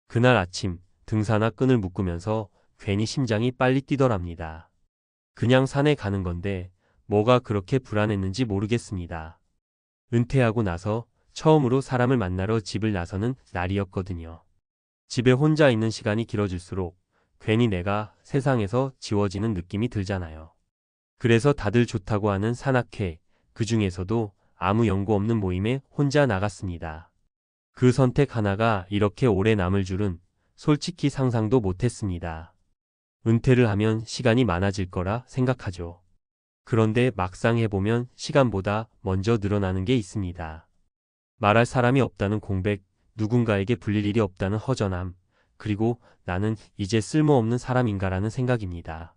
그날 아침 등산화 끈을 묶으면서 괜히 심장이 빨리 뛰더랍니다. 그냥 산에 가는 건데 뭐가 그렇게 불안했는지 모르겠습니다. 은퇴하고 나서 처음으로 사람을 만나러 집을 나서는 날이었거든요. 집에 혼자 있는 시간이 길어질수록 괜히 내가 세상에서 지워지는 느낌이 들잖아요. 그래서 다들 좋다고 하는 산악회, 그 중에서도 아무 연고 없는 모임에 혼자 나갔습니다. 그 선택 하나가 이렇게 오래 남을 줄은 솔직히 상상도 못했습니다. 은퇴를 하면 시간이 많아질 거라 생각하죠. 그런데 막상 해보면 시간보다 먼저 늘어나는 게 있습니다. 말할 사람이 없다는 공백, 누군가에게 불릴 일이 없다는 허전함, 그리고 나는 이제 쓸모없는 사람인가라는 생각입니다.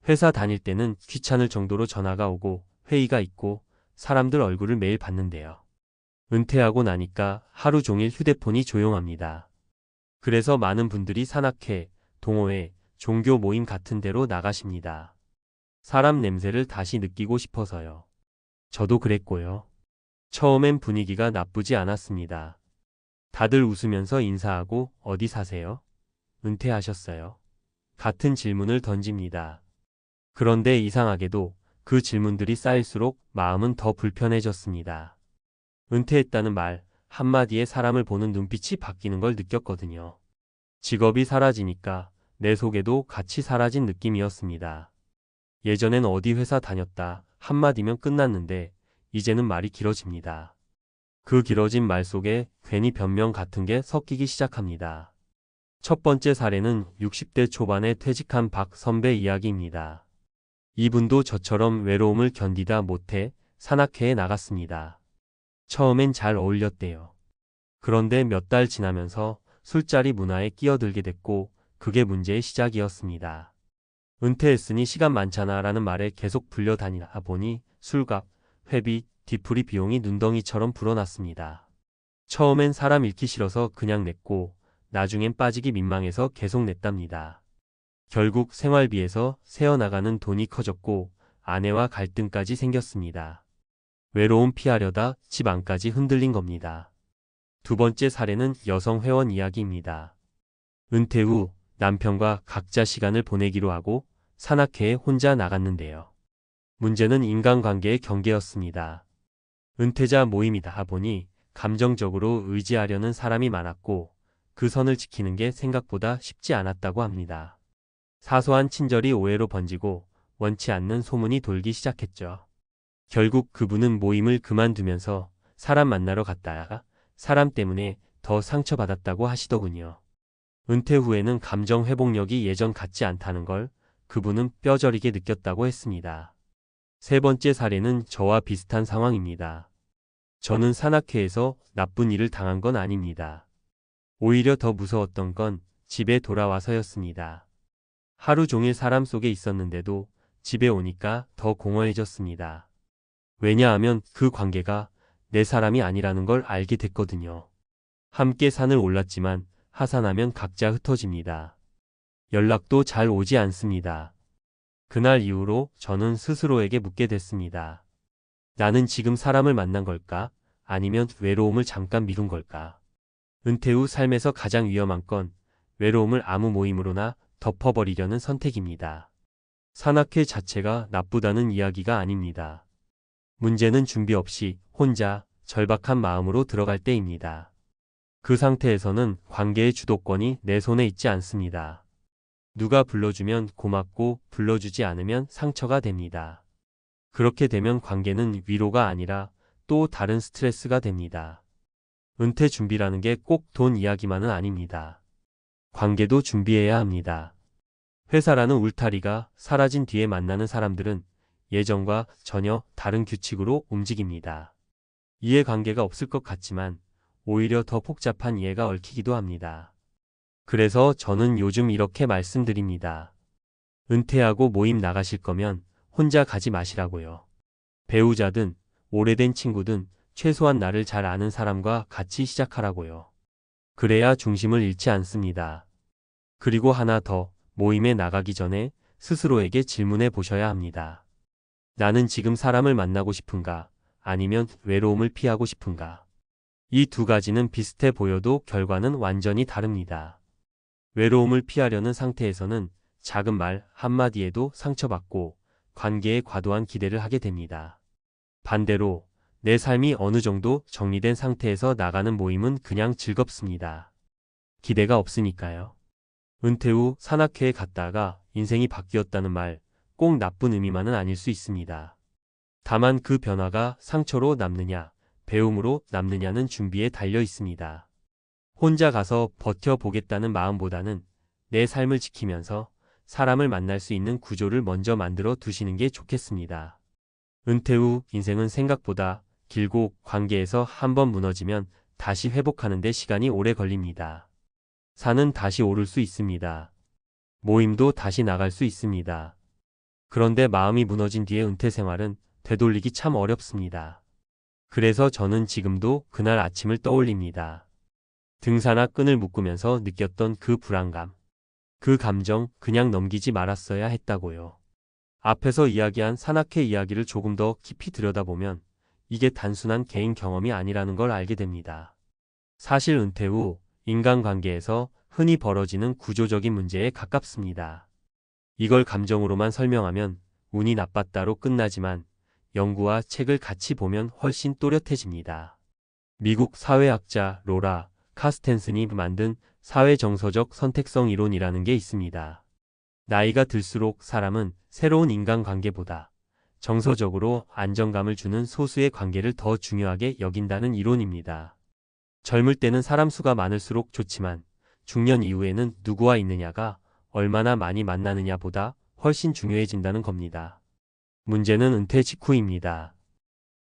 회사 다닐 때는 귀찮을 정도로 전화가 오고 회의가 있고 사람들 얼굴을 매일 봤는데요. 은퇴하고 나니까 하루 종일 휴대폰이 조용합니다. 그래서 많은 분들이 산악회, 동호회, 종교 모임 같은 데로 나가십니다. 사람 냄새를 다시 느끼고 싶어서요. 저도 그랬고요. 처음엔 분위기가 나쁘지 않았습니다. 다들 웃으면서 인사하고 어디 사세요? 은퇴하셨어요? 같은 질문을 던집니다. 그런데 이상하게도 그 질문들이 쌓일수록 마음은 더 불편해졌습니다. 은퇴했다는 말 한마디에 사람을 보는 눈빛이 바뀌는 걸 느꼈거든요. 직업이 사라지니까 내 속에도 같이 사라진 느낌이었습니다. 예전엔 어디 회사 다녔다 한마디면 끝났는데 이제는 말이 길어집니다. 그 길어진 말 속에 괜히 변명 같은 게 섞이기 시작합니다. 첫 번째 사례는 60대 초반에 퇴직한 박 선배 이야기입니다. 이분도 저처럼 외로움을 견디다 못해 산악회에 나갔습니다. 처음엔 잘 어울렸대요. 그런데 몇 달 지나면서 술자리 문화에 끼어들게 됐고 그게 문제의 시작이었습니다. 은퇴했으니 시간 많잖아 라는 말에 계속 불려다니다 보니 술값, 회비, 뒤풀이 비용이 눈덩이처럼 불어났습니다. 처음엔 사람 잃기 싫어서 그냥 냈고 나중엔 빠지기 민망해서 계속 냈답니다. 결국 생활비에서 새어나가는 돈이 커졌고 아내와 갈등까지 생겼습니다. 외로움 피하려다 집 안까지 흔들린 겁니다. 두 번째 사례는 여성 회원 이야기입니다. 은퇴 후 남편과 각자 시간을 보내기로 하고 산악회에 혼자 나갔는데요. 문제는 인간관계의 경계였습니다. 은퇴자 모임이다 보니 감정적으로 의지하려는 사람이 많았고 그 선을 지키는 게 생각보다 쉽지 않았다고 합니다. 사소한 친절이 오해로 번지고 원치 않는 소문이 돌기 시작했죠. 결국 그분은 모임을 그만두면서 사람 만나러 갔다가 사람 때문에 더 상처받았다고 하시더군요. 은퇴 후에는 감정 회복력이 예전 같지 않다는 걸 그분은 뼈저리게 느꼈다고 했습니다. 세 번째 사례는 저와 비슷한 상황입니다. 저는 산악회에서 나쁜 일을 당한 건 아닙니다. 오히려 더 무서웠던 건 집에 돌아와서였습니다. 하루 종일 사람 속에 있었는데도 집에 오니까 더 공허해졌습니다. 왜냐하면 그 관계가 내 사람이 아니라는 걸 알게 됐거든요. 함께 산을 올랐지만 하산하면 각자 흩어집니다. 연락도 잘 오지 않습니다. 그날 이후로 저는 스스로에게 묻게 됐습니다. 나는 지금 사람을 만난 걸까? 아니면 외로움을 잠깐 미룬 걸까? 은퇴 후 삶에서 가장 위험한 건 외로움을 아무 모임으로나 덮어버리려는 선택입니다. 산악회 자체가 나쁘다는 이야기가 아닙니다. 문제는 준비 없이 혼자 절박한 마음으로 들어갈 때입니다. 그 상태에서는 관계의 주도권이 내 손에 있지 않습니다. 누가 불러주면 고맙고 불러주지 않으면 상처가 됩니다. 그렇게 되면 관계는 위로가 아니라 또 다른 스트레스가 됩니다. 은퇴 준비라는 게 꼭 돈 이야기만은 아닙니다. 관계도 준비해야 합니다. 회사라는 울타리가 사라진 뒤에 만나는 사람들은 예전과 전혀 다른 규칙으로 움직입니다. 이해관계가 없을 것 같지만 오히려 더 복잡한 이해가 얽히기도 합니다. 그래서 저는 요즘 이렇게 말씀드립니다. 은퇴하고 모임 나가실 거면 혼자 가지 마시라고요. 배우자든 오래된 친구든 최소한 나를 잘 아는 사람과 같이 시작하라고요. 그래야 중심을 잃지 않습니다. 그리고 하나 더, 모임에 나가기 전에 스스로에게 질문해 보셔야 합니다. 나는 지금 사람을 만나고 싶은가? 아니면 외로움을 피하고 싶은가? 이 두 가지는 비슷해 보여도 결과는 완전히 다릅니다. 외로움을 피하려는 상태에서는 작은 말 한마디에도 상처받고 관계에 과도한 기대를 하게 됩니다. 반대로 내 삶이 어느 정도 정리된 상태에서 나가는 모임은 그냥 즐겁습니다. 기대가 없으니까요. 은퇴 후 산악회에 갔다가 인생이 바뀌었다는 말, 꼭 나쁜 의미만은 아닐 수 있습니다. 다만 그 변화가 상처로 남느냐, 배움으로 남느냐는 준비에 달려 있습니다. 혼자 가서 버텨보겠다는 마음보다는 내 삶을 지키면서 사람을 만날 수 있는 구조를 먼저 만들어 두시는 게 좋겠습니다. 은퇴 후 인생은 생각보다 길고 관계에서 한번 무너지면 다시 회복하는 데 시간이 오래 걸립니다. 산은 다시 오를 수 있습니다. 모임도 다시 나갈 수 있습니다. 그런데 마음이 무너진 뒤에 은퇴 생활은 되돌리기 참 어렵습니다. 그래서 저는 지금도 그날 아침을 떠올립니다. 등산화 끈을 묶으면서 느꼈던 그 불안감. 그 감정 그냥 넘기지 말았어야 했다고요. 앞에서 이야기한 산악회 이야기를 조금 더 깊이 들여다보면 이게 단순한 개인 경험이 아니라는 걸 알게 됩니다. 사실 은퇴 후 인간관계에서 흔히 벌어지는 구조적인 문제에 가깝습니다. 이걸 감정으로만 설명하면 운이 나빴다로 끝나지만 연구와 책을 같이 보면 훨씬 또렷해집니다. 미국 사회학자 로라 카스텐슨이 만든 사회정서적 선택성 이론이라는 게 있습니다. 나이가 들수록 사람은 새로운 인간관계보다 정서적으로 안정감을 주는 소수의 관계를 더 중요하게 여긴다는 이론입니다. 젊을 때는 사람 수가 많을수록 좋지만 중년 이후에는 누구와 있느냐가 얼마나 많이 만나느냐보다 훨씬 중요해진다는 겁니다. 문제는 은퇴 직후입니다.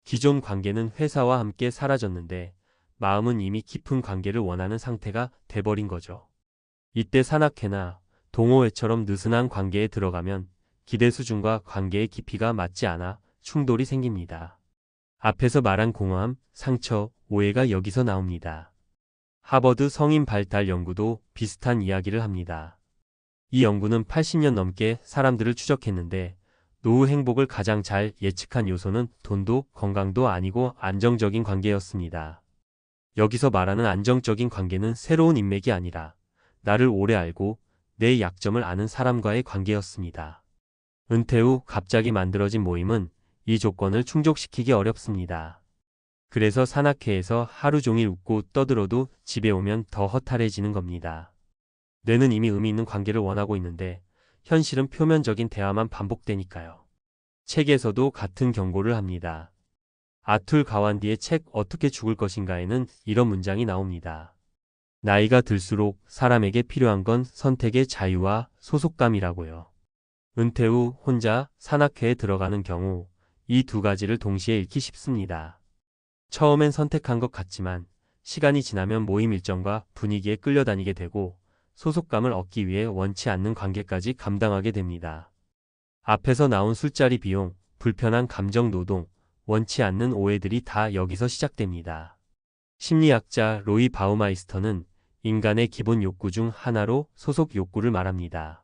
기존 관계는 회사와 함께 사라졌는데 마음은 이미 깊은 관계를 원하는 상태가 돼버린 거죠. 이때 산악회나 동호회처럼 느슨한 관계에 들어가면 기대 수준과 관계의 깊이가 맞지 않아 충돌이 생깁니다. 앞에서 말한 공허함, 상처, 오해가 여기서 나옵니다. 하버드 성인 발달 연구도 비슷한 이야기를 합니다. 이 연구는 80년 넘게 사람들을 추적했는데 노후 행복을 가장 잘 예측한 요소는 돈도 건강도 아니고 안정적인 관계였습니다. 여기서 말하는 안정적인 관계는 새로운 인맥이 아니라 나를 오래 알고 내 약점을 아는 사람과의 관계였습니다. 은퇴 후 갑자기 만들어진 모임은 이 조건을 충족시키기 어렵습니다. 그래서 산악회에서 하루 종일 웃고 떠들어도 집에 오면 더 허탈해지는 겁니다. 뇌는 이미 의미 있는 관계를 원하고 있는데 현실은 표면적인 대화만 반복되니까요. 책에서도 같은 경고를 합니다. 아툴 가완디의 책 어떻게 죽을 것인가에는 이런 문장이 나옵니다. 나이가 들수록 사람에게 필요한 건 선택의 자유와 소속감이라고요. 은퇴 후 혼자 산악회에 들어가는 경우 이 두 가지를 동시에 잃기 쉽습니다. 처음엔 선택한 것 같지만 시간이 지나면 모임 일정과 분위기에 끌려다니게 되고 소속감을 얻기 위해 원치 않는 관계까지 감당하게 됩니다. 앞에서 나온 술자리 비용, 불편한 감정 노동, 원치 않는 오해들이 다 여기서 시작됩니다. 심리학자 로이 바우마이스터는 인간의 기본 욕구 중 하나로 소속 욕구를 말합니다.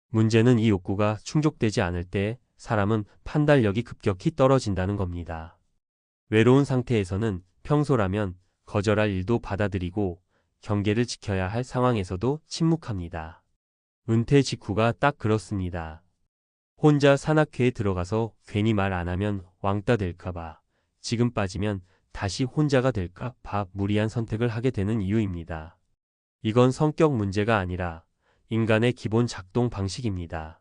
문제는 이 욕구가 충족되지 않을 때 사람은 판단력이 급격히 떨어진다는 겁니다. 외로운 상태에서는 평소라면 거절할 일도 받아들이고 경계를 지켜야 할 상황에서도 침묵합니다. 은퇴 직후가 딱 그렇습니다. 혼자 산악회에 들어가서 괜히 말 안 하면 왕따 될까봐, 지금 빠지면 다시 혼자가 될까봐 무리한 선택을 하게 되는 이유입니다. 이건 성격 문제가 아니라 인간의 기본 작동 방식입니다.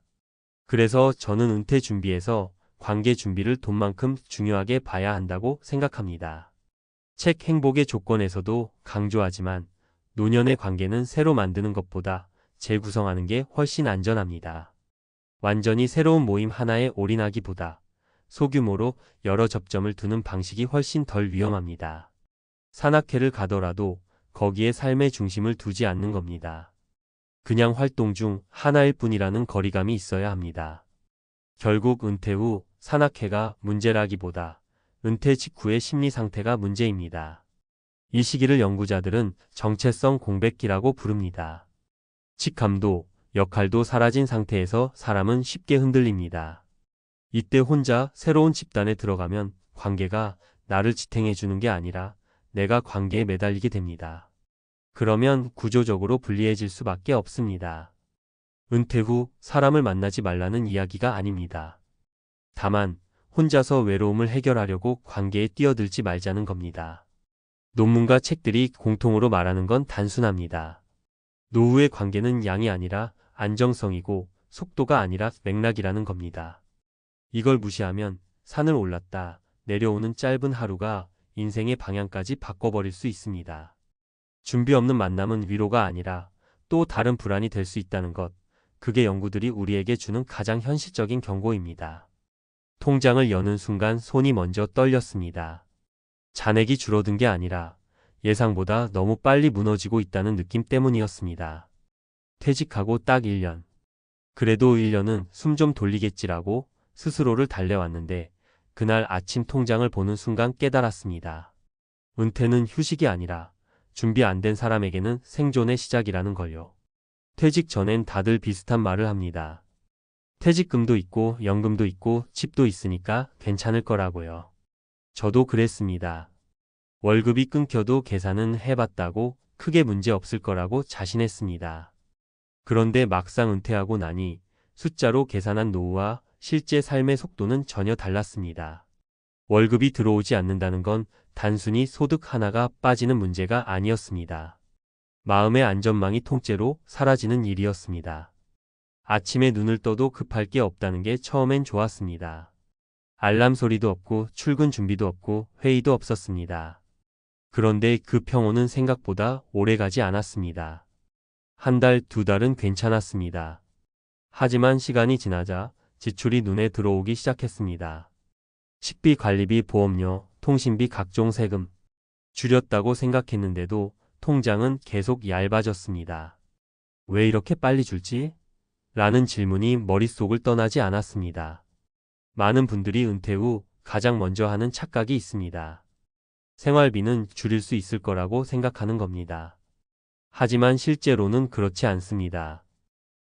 그래서 저는 은퇴 준비에서 관계 준비를 돈만큼 중요하게 봐야 한다고 생각합니다. 책 행복의 조건에서도 강조하지만 노년의 관계는 새로 만드는 것보다 재구성하는 게 훨씬 안전합니다. 완전히 새로운 모임 하나에 올인하기보다 소규모로 여러 접점을 두는 방식이 훨씬 덜 위험합니다. 산악회를 가더라도 거기에 삶의 중심을 두지 않는 겁니다. 그냥 활동 중 하나일 뿐이라는 거리감이 있어야 합니다. 결국 은퇴 후 산악회가 문제라기보다 은퇴 직후의 심리 상태가 문제입니다. 이 시기를 연구자들은 정체성 공백기라고 부릅니다. 직감도, 역할도 사라진 상태에서 사람은 쉽게 흔들립니다. 이때 혼자 새로운 집단에 들어가면 관계가 나를 지탱해 주는 게 아니라 내가 관계에 매달리게 됩니다. 그러면 구조적으로 불리해질 수밖에 없습니다. 은퇴 후 사람을 만나지 말라는 이야기가 아닙니다. 다만 혼자서 외로움을 해결하려고 관계에 뛰어들지 말자는 겁니다. 논문과 책들이 공통으로 말하는 건 단순합니다. 노후의 관계는 양이 아니라 안정성이고 속도가 아니라 맥락이라는 겁니다. 이걸 무시하면 산을 올랐다 내려오는 짧은 하루가 인생의 방향까지 바꿔버릴 수 있습니다. 준비 없는 만남은 위로가 아니라 또 다른 불안이 될 수 있다는 것, 그게 연구들이 우리에게 주는 가장 현실적인 경고입니다. 통장을 여는 순간 손이 먼저 떨렸습니다. 잔액이 줄어든 게 아니라 예상보다 너무 빨리 무너지고 있다는 느낌 때문이었습니다. 퇴직하고 딱 1년. 그래도 1년은 숨 좀 돌리겠지라고 스스로를 달래왔는데 그날 아침 통장을 보는 순간 깨달았습니다. 은퇴는 휴식이 아니라 준비 안 된 사람에게는 생존의 시작이라는 걸요. 퇴직 전엔 다들 비슷한 말을 합니다. 퇴직금도 있고 연금도 있고 집도 있으니까 괜찮을 거라고요. 저도 그랬습니다. 월급이 끊겨도 계산은 해봤다고 크게 문제 없을 거라고 자신했습니다. 그런데 막상 은퇴하고 나니 숫자로 계산한 노후와 실제 삶의 속도는 전혀 달랐습니다. 월급이 들어오지 않는다는 건 단순히 소득 하나가 빠지는 문제가 아니었습니다. 마음의 안전망이 통째로 사라지는 일이었습니다. 아침에 눈을 떠도 급할 게 없다는 게 처음엔 좋았습니다. 알람 소리도 없고 출근 준비도 없고 회의도 없었습니다. 그런데 그 평온은 생각보다 오래가지 않았습니다. 한 달, 두 달은 괜찮았습니다. 하지만 시간이 지나자 지출이 눈에 들어오기 시작했습니다. 식비, 관리비, 보험료, 통신비, 각종 세금. 줄였다고 생각했는데도 통장은 계속 얇아졌습니다. 왜 이렇게 빨리 줄지? 라는 질문이 머릿속을 떠나지 않았습니다. 많은 분들이 은퇴 후 가장 먼저 하는 착각이 있습니다. 생활비는 줄일 수 있을 거라고 생각하는 겁니다. 하지만 실제로는 그렇지 않습니다.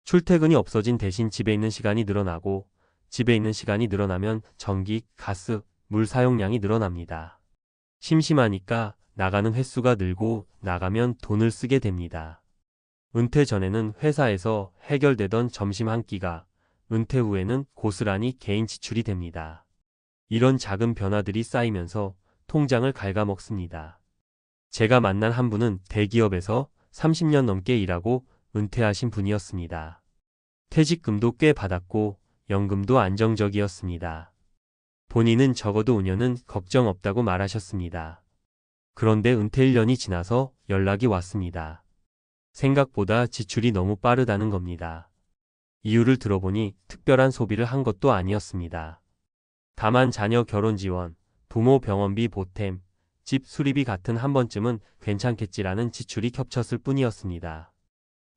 출퇴근이 없어진 대신 집에 있는 시간이 늘어나고 집에 있는 시간이 늘어나면 전기, 가스, 물 사용량이 늘어납니다. 심심하니까 나가는 횟수가 늘고 나가면 돈을 쓰게 됩니다. 은퇴 전에는 회사에서 해결되던 점심 한 끼가 은퇴 후에는 고스란히 개인 지출이 됩니다. 이런 작은 변화들이 쌓이면서 통장을 갉아먹습니다. 제가 만난 한 분은 대기업에서 30년 넘게 일하고 은퇴하신 분이었습니다. 퇴직금도 꽤 받았고 연금도 안정적이었습니다. 본인은 적어도 5년은 걱정 없다고 말하셨습니다. 그런데 은퇴 1년이 지나서 연락이 왔습니다. 생각보다 지출이 너무 빠르다는 겁니다. 이유를 들어보니 특별한 소비를 한 것도 아니었습니다. 다만 자녀 결혼 지원, 부모 병원비 보탬, 집 수리비 같은 한 번쯤은 괜찮겠지라는 지출이 겹쳤을 뿐이었습니다.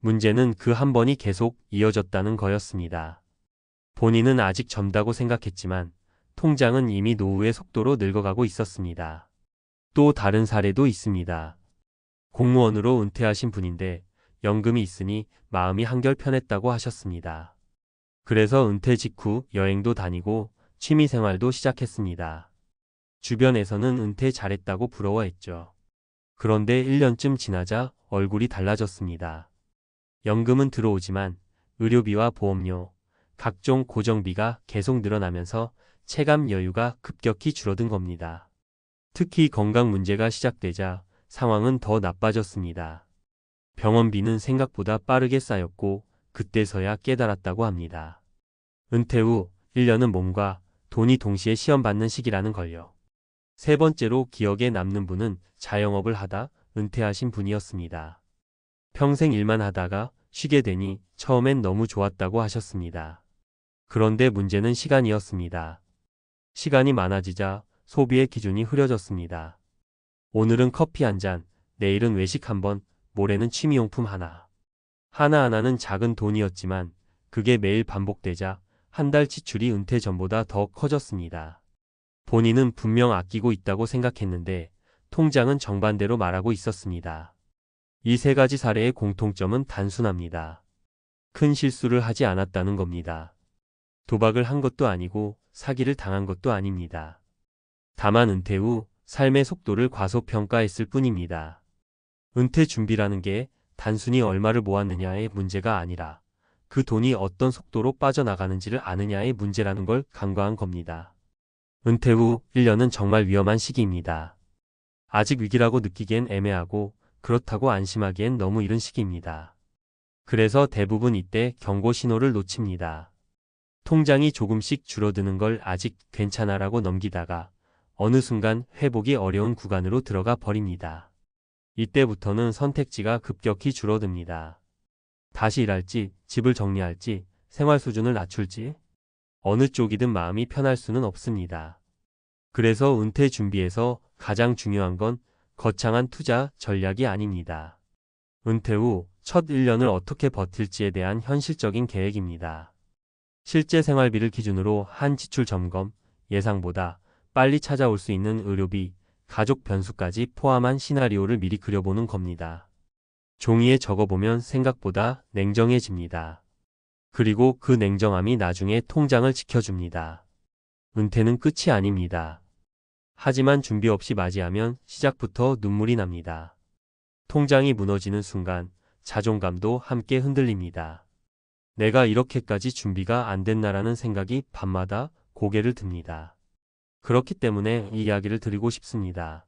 문제는 그 한 번이 계속 이어졌다는 거였습니다. 본인은 아직 젊다고 생각했지만 통장은 이미 노후의 속도로 늙어가고 있었습니다. 또 다른 사례도 있습니다. 공무원으로 은퇴하신 분인데 연금이 있으니 마음이 한결 편했다고 하셨습니다. 그래서 은퇴 직후 여행도 다니고 취미생활도 시작했습니다. 주변에서는 은퇴 잘했다고 부러워했죠. 그런데 1년쯤 지나자 얼굴이 달라졌습니다. 연금은 들어오지만 의료비와 보험료, 각종 고정비가 계속 늘어나면서 체감 여유가 급격히 줄어든 겁니다. 특히 건강 문제가 시작되자 상황은 더 나빠졌습니다. 병원비는 생각보다 빠르게 쌓였고 그때서야 깨달았다고 합니다. 은퇴 후 1년은 몸과 돈이 동시에 시험받는 시기라는 걸요. 세 번째로 기억에 남는 분은 자영업을 하다 은퇴하신 분이었습니다. 평생 일만 하다가 쉬게 되니 처음엔 너무 좋았다고 하셨습니다. 그런데 문제는 시간이었습니다. 시간이 많아지자 소비의 기준이 흐려졌습니다. 오늘은 커피 한 잔, 내일은 외식 한 번, 모레는 취미용품 하나. 하나하나는 작은 돈이었지만 그게 매일 반복되자 한 달 지출이 은퇴 전보다 더 커졌습니다. 본인은 분명 아끼고 있다고 생각했는데 통장은 정반대로 말하고 있었습니다. 이 세 가지 사례의 공통점은 단순합니다. 큰 실수를 하지 않았다는 겁니다. 도박을 한 것도 아니고 사기를 당한 것도 아닙니다. 다만 은퇴 후 삶의 속도를 과소평가했을 뿐입니다. 은퇴 준비라는 게 단순히 얼마를 모았느냐의 문제가 아니라 그 돈이 어떤 속도로 빠져나가는지를 아느냐의 문제라는 걸 간과한 겁니다. 은퇴 후 1년은 정말 위험한 시기입니다. 아직 위기라고 느끼기엔 애매하고 그렇다고 안심하기엔 너무 이른 시기입니다. 그래서 대부분 이때 경고 신호를 놓칩니다. 통장이 조금씩 줄어드는 걸 아직 괜찮아라고 넘기다가 어느 순간 회복이 어려운 구간으로 들어가 버립니다. 이때부터는 선택지가 급격히 줄어듭니다. 다시 일할지, 집을 정리할지, 생활 수준을 낮출지, 어느 쪽이든 마음이 편할 수는 없습니다. 그래서 은퇴 준비에서 가장 중요한 건 거창한 투자 전략이 아닙니다. 은퇴 후 첫 1년을 어떻게 버틸지에 대한 현실적인 계획입니다. 실제 생활비를 기준으로 한 지출 점검, 예상보다 빨리 찾아올 수 있는 의료비, 가족 변수까지 포함한 시나리오를 미리 그려보는 겁니다. 종이에 적어보면 생각보다 냉정해집니다. 그리고 그 냉정함이 나중에 통장을 지켜줍니다. 은퇴는 끝이 아닙니다. 하지만 준비 없이 맞이하면 시작부터 눈물이 납니다. 통장이 무너지는 순간 자존감도 함께 흔들립니다. 내가 이렇게까지 준비가 안 됐나라는 생각이 밤마다 고개를 듭니다. 그렇기 때문에 이 이야기를 드리고 싶습니다.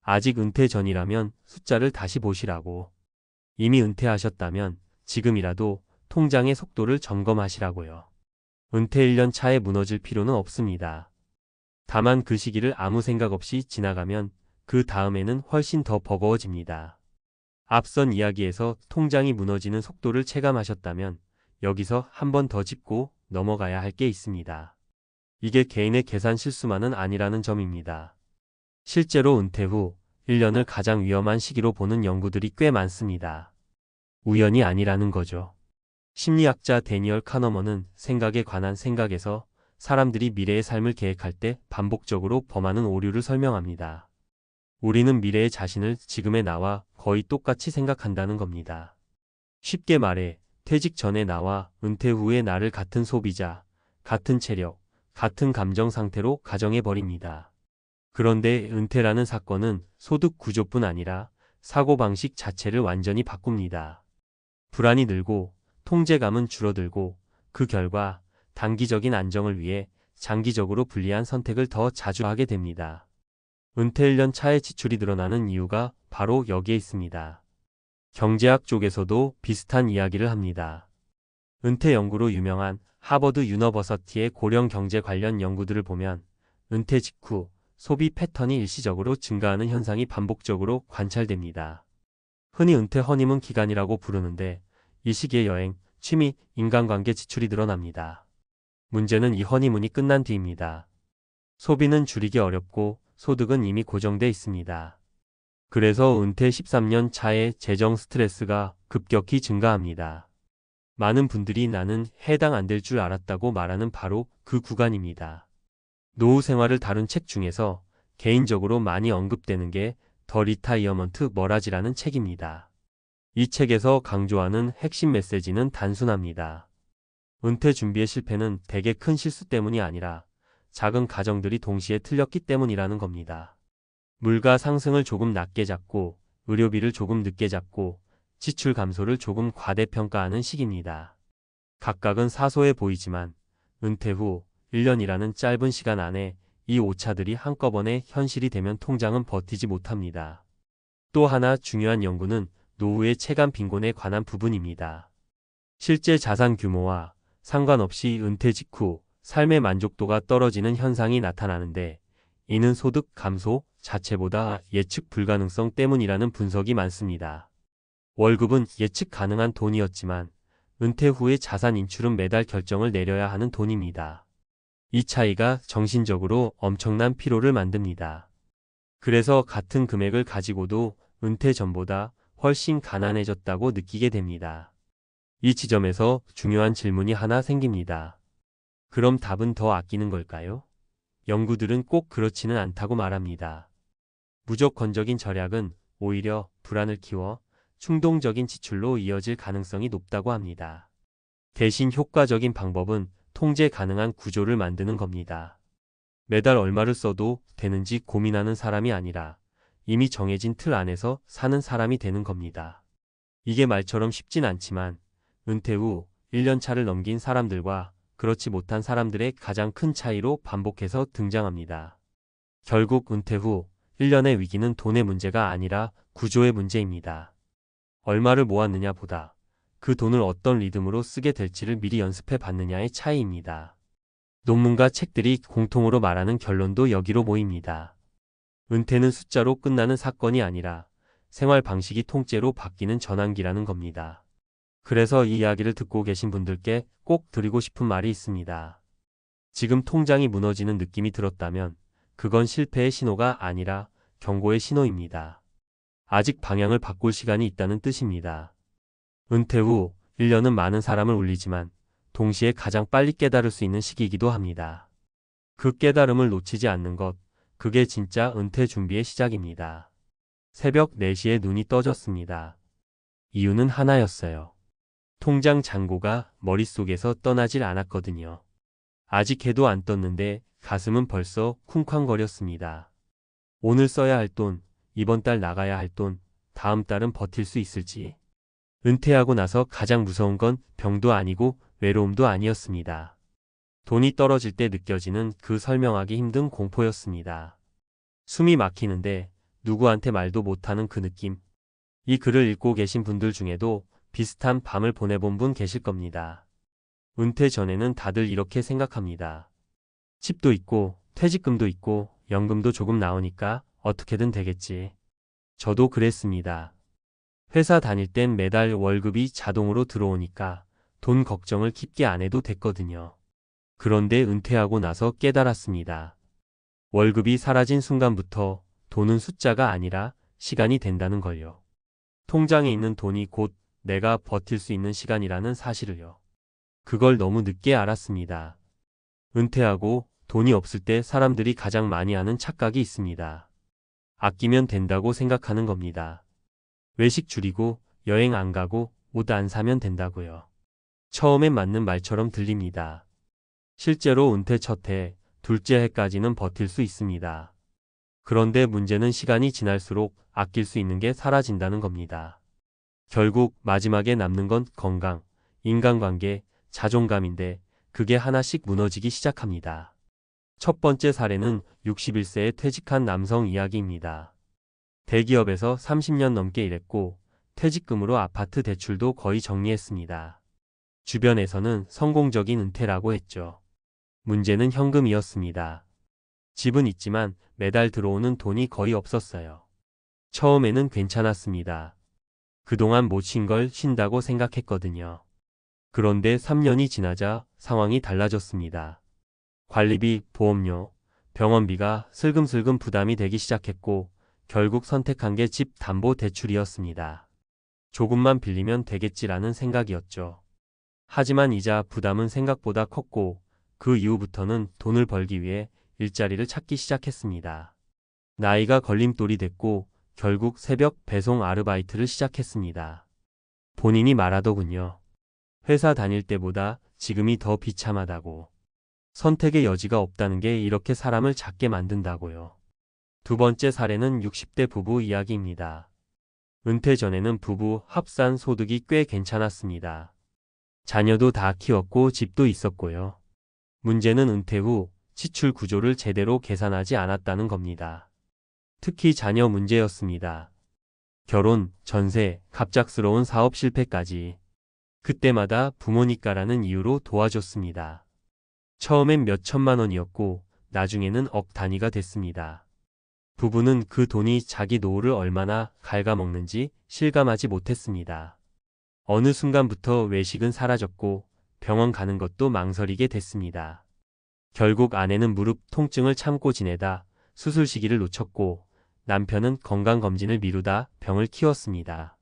아직 은퇴 전이라면 숫자를 다시 보시라고. 이미 은퇴하셨다면 지금이라도 통장의 속도를 점검하시라고요. 은퇴 1년 차에 무너질 필요는 없습니다. 다만 그 시기를 아무 생각 없이 지나가면 그 다음에는 훨씬 더 버거워집니다. 앞선 이야기에서 통장이 무너지는 속도를 체감하셨다면 여기서 한 번 더 짚고 넘어가야 할 게 있습니다. 이게 개인의 계산 실수만은 아니라는 점입니다. 실제로 은퇴 후 1년을 가장 위험한 시기로 보는 연구들이 꽤 많습니다. 우연이 아니라는 거죠. 심리학자 데니얼 카너먼은 생각에 관한 생각에서 사람들이 미래의 삶을 계획할 때 반복적으로 범하는 오류를 설명합니다. 우리는 미래의 자신을 지금의 나와 거의 똑같이 생각한다는 겁니다. 쉽게 말해 퇴직 전의 나와 은퇴 후의 나를 같은 소비자, 같은 체력, 같은 감정 상태로 가정해버립니다. 그런데 은퇴라는 사건은 소득 구조뿐 아니라 사고방식 자체를 완전히 바꿉니다. 불안이 늘고 통제감은 줄어들고 그 결과 단기적인 안정을 위해 장기적으로 불리한 선택을 더 자주 하게 됩니다. 은퇴 1년 차에 지출이 늘어나는 이유가 바로 여기에 있습니다. 경제학 쪽에서도 비슷한 이야기를 합니다. 은퇴 연구로 유명한 하버드 유너버서티의 고령 경제 관련 연구들을 보면 은퇴 직후 소비 패턴이 일시적으로 증가하는 현상이 반복적으로 관찰됩니다. 흔히 은퇴 허니문 기간이라고 부르는데 이 시기에 여행, 취미, 인간관계 지출이 늘어납니다. 문제는 이 허니문이 끝난 뒤입니다. 소비는 줄이기 어렵고 소득은 이미 고정돼 있습니다. 그래서 은퇴 13년 차에 재정 스트레스가 급격히 증가합니다. 많은 분들이 나는 해당 안 될 줄 알았다고 말하는 바로 그 구간입니다. 노후 생활을 다룬 책 중에서 개인적으로 많이 언급되는 게 더 리타이어먼트 머라지라는 책입니다. 이 책에서 강조하는 핵심 메시지는 단순합니다. 은퇴 준비의 실패는 대개 큰 실수 때문이 아니라 작은 가정들이 동시에 틀렸기 때문이라는 겁니다. 물가 상승을 조금 낮게 잡고 의료비를 조금 늦게 잡고 지출 감소를 조금 과대평가하는 시기입니다. 각각은 사소해 보이지만 은퇴 후 1년이라는 짧은 시간 안에 이 오차들이 한꺼번에 현실이 되면 통장은 버티지 못합니다. 또 하나 중요한 연구는 노후의 체감 빈곤에 관한 부분입니다. 실제 자산 규모와 상관없이 은퇴 직후 삶의 만족도가 떨어지는 현상이 나타나는데 이는 소득 감소 자체보다 예측 불가능성 때문이라는 분석이 많습니다. 월급은 예측 가능한 돈이었지만 은퇴 후의 자산 인출은 매달 결정을 내려야 하는 돈입니다. 이 차이가 정신적으로 엄청난 피로를 만듭니다. 그래서 같은 금액을 가지고도 은퇴 전보다 훨씬 가난해졌다고 느끼게 됩니다. 이 지점에서 중요한 질문이 하나 생깁니다. 그럼 답은 더 아끼는 걸까요? 연구들은 꼭 그렇지는 않다고 말합니다. 무조건적인 절약은 오히려 불안을 키워 충동적인 지출로 이어질 가능성이 높다고 합니다. 대신 효과적인 방법은 통제 가능한 구조를 만드는 겁니다. 매달 얼마를 써도 되는지 고민하는 사람이 아니라 이미 정해진 틀 안에서 사는 사람이 되는 겁니다. 이게 말처럼 쉽진 않지만 은퇴 후 1년 차를 넘긴 사람들과 그렇지 못한 사람들의 가장 큰 차이로 반복해서 등장합니다. 결국 은퇴 후 1년의 위기는 돈의 문제가 아니라 구조의 문제입니다. 얼마를 모았느냐 보다 그 돈을 어떤 리듬으로 쓰게 될지를 미리 연습해 봤느냐의 차이입니다. 논문과 책들이 공통으로 말하는 결론도 여기로 모입니다. 은퇴는 숫자로 끝나는 사건이 아니라 생활 방식이 통째로 바뀌는 전환기라는 겁니다. 그래서 이 이야기를 듣고 계신 분들께 꼭 드리고 싶은 말이 있습니다. 지금 통장이 무너지는 느낌이 들었다면 그건 실패의 신호가 아니라 경고의 신호입니다. 아직 방향을 바꿀 시간이 있다는 뜻입니다. 은퇴 후 1년은 많은 사람을 울리지만 동시에 가장 빨리 깨달을 수 있는 시기이기도 합니다. 그 깨달음을 놓치지 않는 것, 그게 진짜 은퇴 준비의 시작입니다. 새벽 4시에 눈이 떠졌습니다. 이유는 하나였어요. 통장 잔고가 머릿속에서 떠나질 않았거든요. 아직 해도 안 떴는데 가슴은 벌써 쿵쾅거렸습니다. 오늘 써야 할 돈, 이번 달 나가야 할 돈, 다음 달은 버틸 수 있을지. 은퇴하고 나서 가장 무서운 건 병도 아니고 외로움도 아니었습니다. 돈이 떨어질 때 느껴지는 그 설명하기 힘든 공포였습니다. 숨이 막히는데 누구한테 말도 못하는 그 느낌. 이 글을 읽고 계신 분들 중에도 비슷한 밤을 보내본 분 계실 겁니다. 은퇴 전에는 다들 이렇게 생각합니다. 집도 있고 퇴직금도 있고 연금도 조금 나오니까 어떻게든 되겠지. 저도 그랬습니다. 회사 다닐 땐 매달 월급이 자동으로 들어오니까 돈 걱정을 깊게 안 해도 됐거든요. 그런데 은퇴하고 나서 깨달았습니다. 월급이 사라진 순간부터 돈은 숫자가 아니라 시간이 된다는 걸요. 통장에 있는 돈이 곧 내가 버틸 수 있는 시간이라는 사실을요. 그걸 너무 늦게 알았습니다. 은퇴하고 돈이 없을 때 사람들이 가장 많이 하는 착각이 있습니다. 아끼면 된다고 생각하는 겁니다. 외식 줄이고 여행 안 가고 옷 안 사면 된다고요. 처음엔 맞는 말처럼 들립니다. 실제로 은퇴 첫 해, 둘째 해까지는 버틸 수 있습니다. 그런데 문제는 시간이 지날수록 아낄 수 있는 게 사라진다는 겁니다. 결국 마지막에 남는 건 건강, 인간관계, 자존감인데 그게 하나씩 무너지기 시작합니다. 첫 번째 사례는 61세에 퇴직한 남성 이야기입니다. 대기업에서 30년 넘게 일했고 퇴직금으로 아파트 대출도 거의 정리했습니다. 주변에서는 성공적인 은퇴라고 했죠. 문제는 현금이었습니다. 집은 있지만 매달 들어오는 돈이 거의 없었어요. 처음에는 괜찮았습니다. 그동안 못 쉰 걸 쉰다고 생각했거든요. 그런데 3년이 지나자 상황이 달라졌습니다. 관리비, 보험료, 병원비가 슬금슬금 부담이 되기 시작했고 결국 선택한 게 집 담보 대출이었습니다. 조금만 빌리면 되겠지라는 생각이었죠. 하지만 이자 부담은 생각보다 컸고 그 이후부터는 돈을 벌기 위해 일자리를 찾기 시작했습니다. 나이가 걸림돌이 됐고 결국 새벽 배송 아르바이트를 시작했습니다. 본인이 말하더군요. 회사 다닐 때보다 지금이 더 비참하다고. 선택의 여지가 없다는 게 이렇게 사람을 작게 만든다고요. 두 번째 사례는 60대 부부 이야기입니다. 은퇴 전에는 부부 합산 소득이 꽤 괜찮았습니다. 자녀도 다 키웠고 집도 있었고요. 문제는 은퇴 후 지출 구조를 제대로 계산하지 않았다는 겁니다. 특히 자녀 문제였습니다. 결혼, 전세, 갑작스러운 사업 실패까지. 그때마다 부모니까라는 이유로 도와줬습니다. 처음엔 몇 천만 원이었고 나중에는 억 단위가 됐습니다. 부부는 그 돈이 자기 노후를 얼마나 갉아먹는지 실감하지 못했습니다. 어느 순간부터 외식은 사라졌고 병원 가는 것도 망설이게 됐습니다. 결국 아내는 무릎 통증을 참고 지내다 수술 시기를 놓쳤고 남편은 건강검진을 미루다 병을 키웠습니다.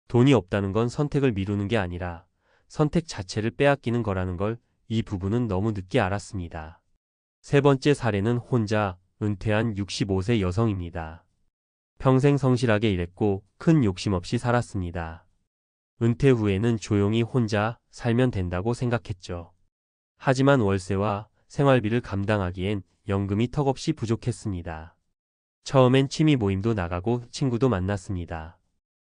돈이 없다는 건 선택을 미루는 게 아니라 선택 자체를 빼앗기는 거라는 걸 이 부부는 너무 늦게 알았습니다. 세 번째 사례는 혼자 은퇴한 65세 여성입니다. 평생 성실하게 일했고 큰 욕심 없이 살았습니다. 은퇴 후에는 조용히 혼자 살면 된다고 생각했죠. 하지만 월세와 생활비를 감당하기엔 연금이 턱없이 부족했습니다. 처음엔 취미 모임도 나가고 친구도 만났습니다.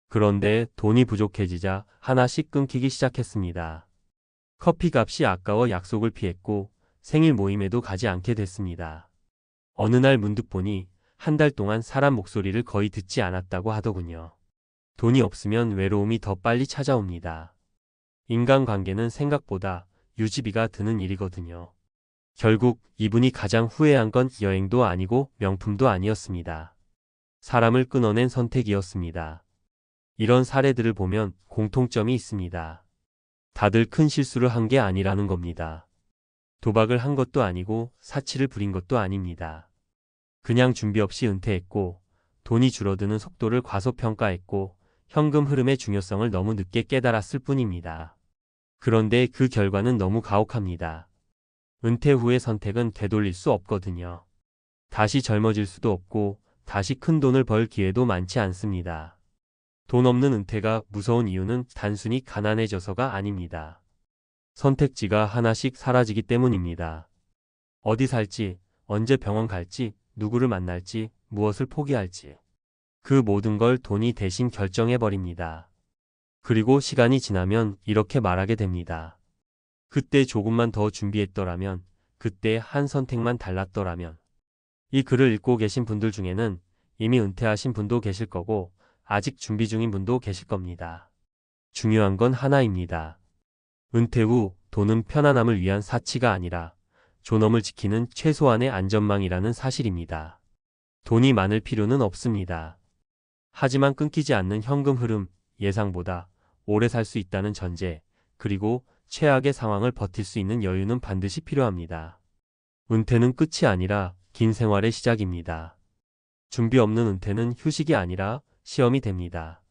그런데 돈이 부족해지자 하나씩 끊기기 시작했습니다. 커피값이 아까워 약속을 피했고 생일 모임에도 가지 않게 됐습니다. 어느 날 문득 보니 한 달 동안 사람 목소리를 거의 듣지 않았다고 하더군요. 돈이 없으면 외로움이 더 빨리 찾아옵니다. 인간관계는 생각보다 유지비가 드는 일이거든요. 결국 이분이 가장 후회한 건 여행도 아니고 명품도 아니었습니다. 사람을 끊어낸 선택이었습니다. 이런 사례들을 보면 공통점이 있습니다. 다들 큰 실수를 한 게 아니라는 겁니다. 도박을 한 것도 아니고 사치를 부린 것도 아닙니다. 그냥 준비 없이 은퇴했고 돈이 줄어드는 속도를 과소평가했고 현금 흐름의 중요성을 너무 늦게 깨달았을 뿐입니다. 그런데 그 결과는 너무 가혹합니다. 은퇴 후의 선택은 되돌릴 수 없거든요. 다시 젊어질 수도 없고 다시 큰 돈을 벌 기회도 많지 않습니다. 돈 없는 은퇴가 무서운 이유는 단순히 가난해져서가 아닙니다. 선택지가 하나씩 사라지기 때문입니다. 어디 살지, 언제 병원 갈지, 누구를 만날지, 무엇을 포기할지. 그 모든 걸 돈이 대신 결정해버립니다. 그리고 시간이 지나면 이렇게 말하게 됩니다. 그때 조금만 더 준비했더라면, 그때 한 선택만 달랐더라면. 이 글을 읽고 계신 분들 중에는 이미 은퇴하신 분도 계실 거고 아직 준비 중인 분도 계실 겁니다. 중요한 건 하나입니다. 은퇴 후 돈은 편안함을 위한 사치가 아니라 존엄을 지키는 최소한의 안전망이라는 사실입니다. 돈이 많을 필요는 없습니다. 하지만 끊기지 않는 현금 흐름, 예상보다 오래 살 수 있다는 전제, 그리고 최악의 상황을 버틸 수 있는 여유는 반드시 필요합니다. 은퇴는 끝이 아니라 긴 생활의 시작입니다. 준비 없는 은퇴는 휴식이 아니라 시험이 됩니다.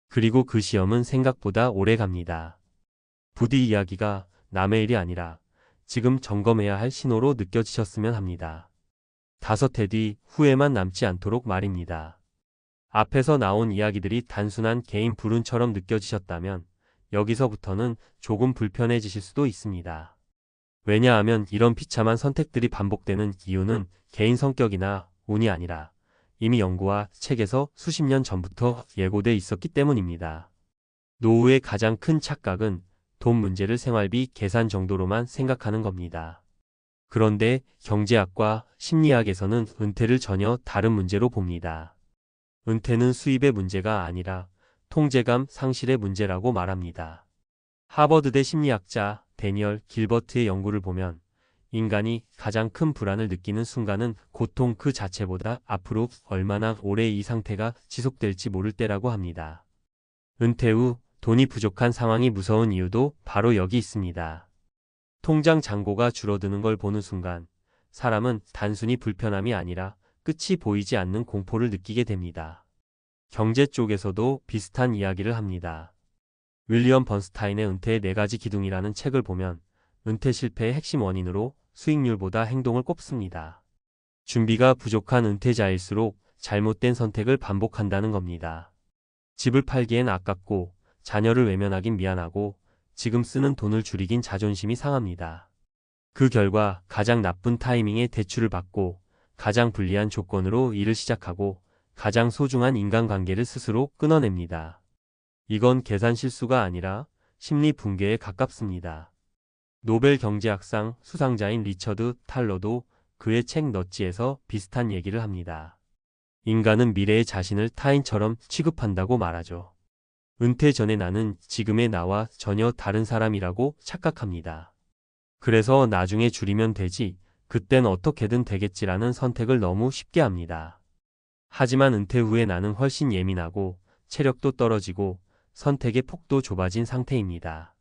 그리고 그 시험은 생각보다 오래 갑니다. 부디 이야기가 남의 일이 아니라 지금 점검해야 할 신호로 느껴지셨으면 합니다. 5회 뒤 후회만 남지 않도록 말입니다. 앞에서 나온 이야기들이 단순한 개인 불운처럼 느껴지셨다면 여기서부터는 조금 불편해지실 수도 있습니다. 왜냐하면 이런 비참한 선택들이 반복되는 이유는 개인 성격이나 운이 아니라 이미 연구와 책에서 수십 년 전부터 예고돼 있었기 때문입니다. 노후의 가장 큰 착각은 돈 문제를 생활비 계산 정도로만 생각하는 겁니다. 그런데 경제학과 심리학에서는 은퇴를 전혀 다른 문제로 봅니다. 은퇴는 수입의 문제가 아니라 통제감 상실의 문제라고 말합니다. 하버드대 심리학자 데니얼 길버트의 연구를 보면 인간이 가장 큰 불안을 느끼는 순간은 고통 그 자체보다 앞으로 얼마나 오래 이 상태가 지속될지 모를 때라고 합니다. 은퇴 후 돈이 부족한 상황이 무서운 이유도 바로 여기 있습니다. 통장 잔고가 줄어드는 걸 보는 순간 사람은 단순히 불편함이 아니라 끝이 보이지 않는 공포를 느끼게 됩니다. 경제 쪽에서도 비슷한 이야기를 합니다. 윌리엄 번스타인의 은퇴의 4가지 기둥이라는 책을 보면 은퇴 실패의 핵심 원인으로 수익률보다 행동을 꼽습니다. 준비가 부족한 은퇴자일수록 잘못된 선택을 반복한다는 겁니다. 집을 팔기엔 아깝고 자녀를 외면하긴 미안하고 지금 쓰는 돈을 줄이긴 자존심이 상합니다. 그 결과 가장 나쁜 타이밍에 대출을 받고 가장 불리한 조건으로 일을 시작하고 가장 소중한 인간관계를 스스로 끊어냅니다. 이건 계산 실수가 아니라 심리 붕괴에 가깝습니다. 노벨 경제학상 수상자인 리처드 탈러도 그의 책 넛지에서 비슷한 얘기를 합니다. 인간은 미래의 자신을 타인처럼 취급한다고 말하죠. 은퇴 전에 나는 지금의 나와 전혀 다른 사람이라고 착각합니다. 그래서 나중에 줄이면 되지, 그땐 어떻게든 되겠지라는 선택을 너무 쉽게 합니다. 하지만 은퇴 후에 나는 훨씬 예민하고 체력도 떨어지고 선택의 폭도 좁아진 상태입니다.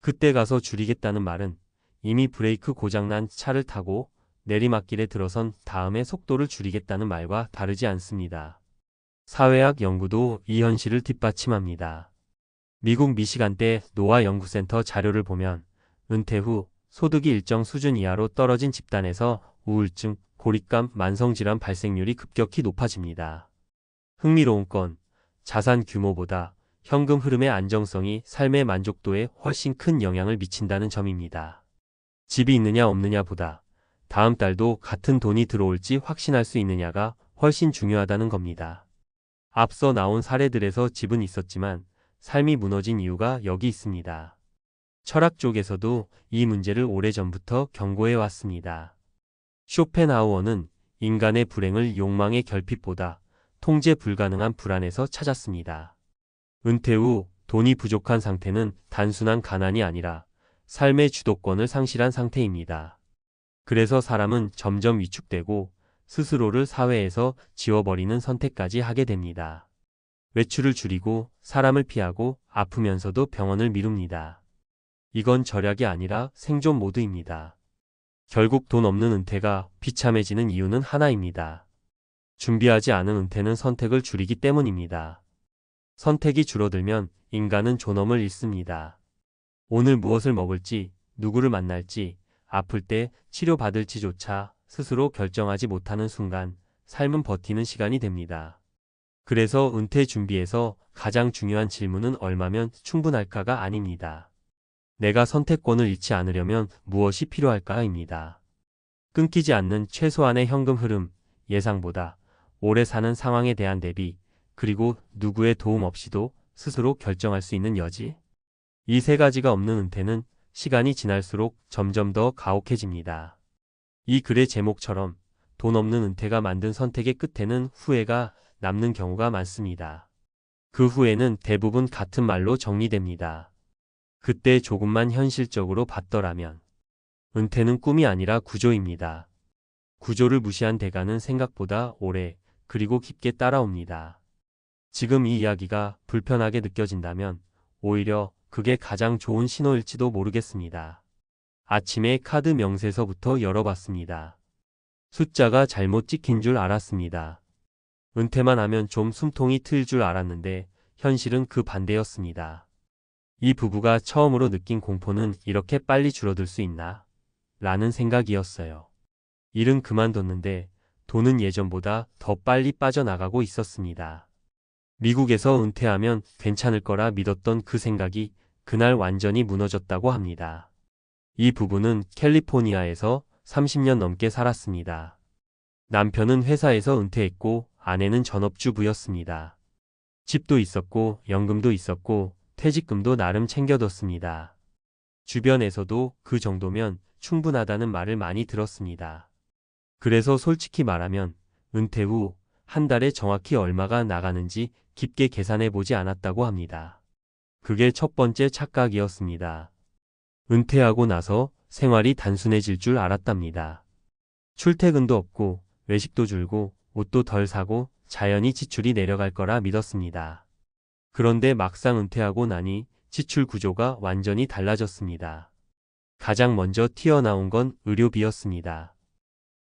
그때 가서 줄이겠다는 말은 이미 브레이크 고장난 차를 타고 내리막길에 들어선 다음에 속도를 줄이겠다는 말과 다르지 않습니다. 사회학 연구도 이 현실을 뒷받침합니다. 미국 미시간대 노아 연구센터 자료를 보면 은퇴 후 소득이 일정 수준 이하로 떨어진 집단에서 우울증, 고립감, 만성질환 발생률이 급격히 높아집니다. 흥미로운 건 자산 규모보다 현금 흐름의 안정성이 삶의 만족도에 훨씬 큰 영향을 미친다는 점입니다. 집이 있느냐 없느냐 보다 다음 달도 같은 돈이 들어올지 확신할 수 있느냐가 훨씬 중요하다는 겁니다. 앞서 나온 사례들에서 집은 있었지만 삶이 무너진 이유가 여기 있습니다. 철학 쪽에서도 이 문제를 오래전부터 경고해 왔습니다. 쇼펜하우어는 인간의 불행을 욕망의 결핍보다 통제 불가능한 불안에서 찾았습니다. 은퇴 후 돈이 부족한 상태는 단순한 가난이 아니라 삶의 주도권을 상실한 상태입니다. 그래서 사람은 점점 위축되고 스스로를 사회에서 지워버리는 선택까지 하게 됩니다. 외출을 줄이고 사람을 피하고 아프면서도 병원을 미룹니다. 이건 절약이 아니라 생존 모드입니다. 결국 돈 없는 은퇴가 비참해지는 이유는 하나입니다. 준비하지 않은 은퇴는 선택을 줄이기 때문입니다. 선택이 줄어들면 인간은 존엄을 잃습니다. 오늘 무엇을 먹을지, 누구를 만날지, 아플 때 치료받을지조차 스스로 결정하지 못하는 순간 삶은 버티는 시간이 됩니다. 그래서 은퇴 준비에서 가장 중요한 질문은 얼마면 충분할까가 아닙니다. 내가 선택권을 잃지 않으려면 무엇이 필요할까입니다. 끊기지 않는 최소한의 현금 흐름, 예상보다 오래 사는 상황에 대한 대비, 그리고 누구의 도움 없이도 스스로 결정할 수 있는 여지. 이 세 가지가 없는 은퇴는 시간이 지날수록 점점 더 가혹해집니다. 이 글의 제목처럼 돈 없는 은퇴가 만든 선택의 끝에는 후회가 남는 경우가 많습니다. 그 후회는 대부분 같은 말로 정리됩니다. 그때 조금만 현실적으로 봤더라면. 은퇴는 꿈이 아니라 구조입니다. 구조를 무시한 대가는 생각보다 오래 그리고 깊게 따라옵니다. 지금 이 이야기가 불편하게 느껴진다면 오히려 그게 가장 좋은 신호일지도 모르겠습니다. 아침에 카드 명세서부터 열어봤습니다. 숫자가 잘못 찍힌 줄 알았습니다. 은퇴만 하면 좀 숨통이 트일 줄 알았는데 현실은 그 반대였습니다. 이 부부가 처음으로 느낀 공포는 이렇게 빨리 줄어들 수 있나? 라는 생각이었어요. 일은 그만뒀는데 돈은 예전보다 더 빨리 빠져나가고 있었습니다. 미국에서 은퇴하면 괜찮을 거라 믿었던 그 생각이 그날 완전히 무너졌다고 합니다. 이 부부는 캘리포니아에서 30년 넘게 살았습니다. 남편은 회사에서 은퇴했고 아내는 전업주부였습니다. 집도 있었고 연금도 있었고 퇴직금도 나름 챙겨뒀습니다. 주변에서도 그 정도면 충분하다는 말을 많이 들었습니다. 그래서 솔직히 말하면 은퇴 후 한 달에 정확히 얼마가 나가는지 깊게 계산해 보지 않았다고 합니다. 그게 첫 번째 착각이었습니다. 은퇴하고 나서 생활이 단순해질 줄 알았답니다. 출퇴근도 없고 외식도 줄고 옷도 덜 사고 자연히 지출이 내려갈 거라 믿었습니다. 그런데 막상 은퇴하고 나니 지출 구조가 완전히 달라졌습니다. 가장 먼저 튀어나온 건 의료비였습니다.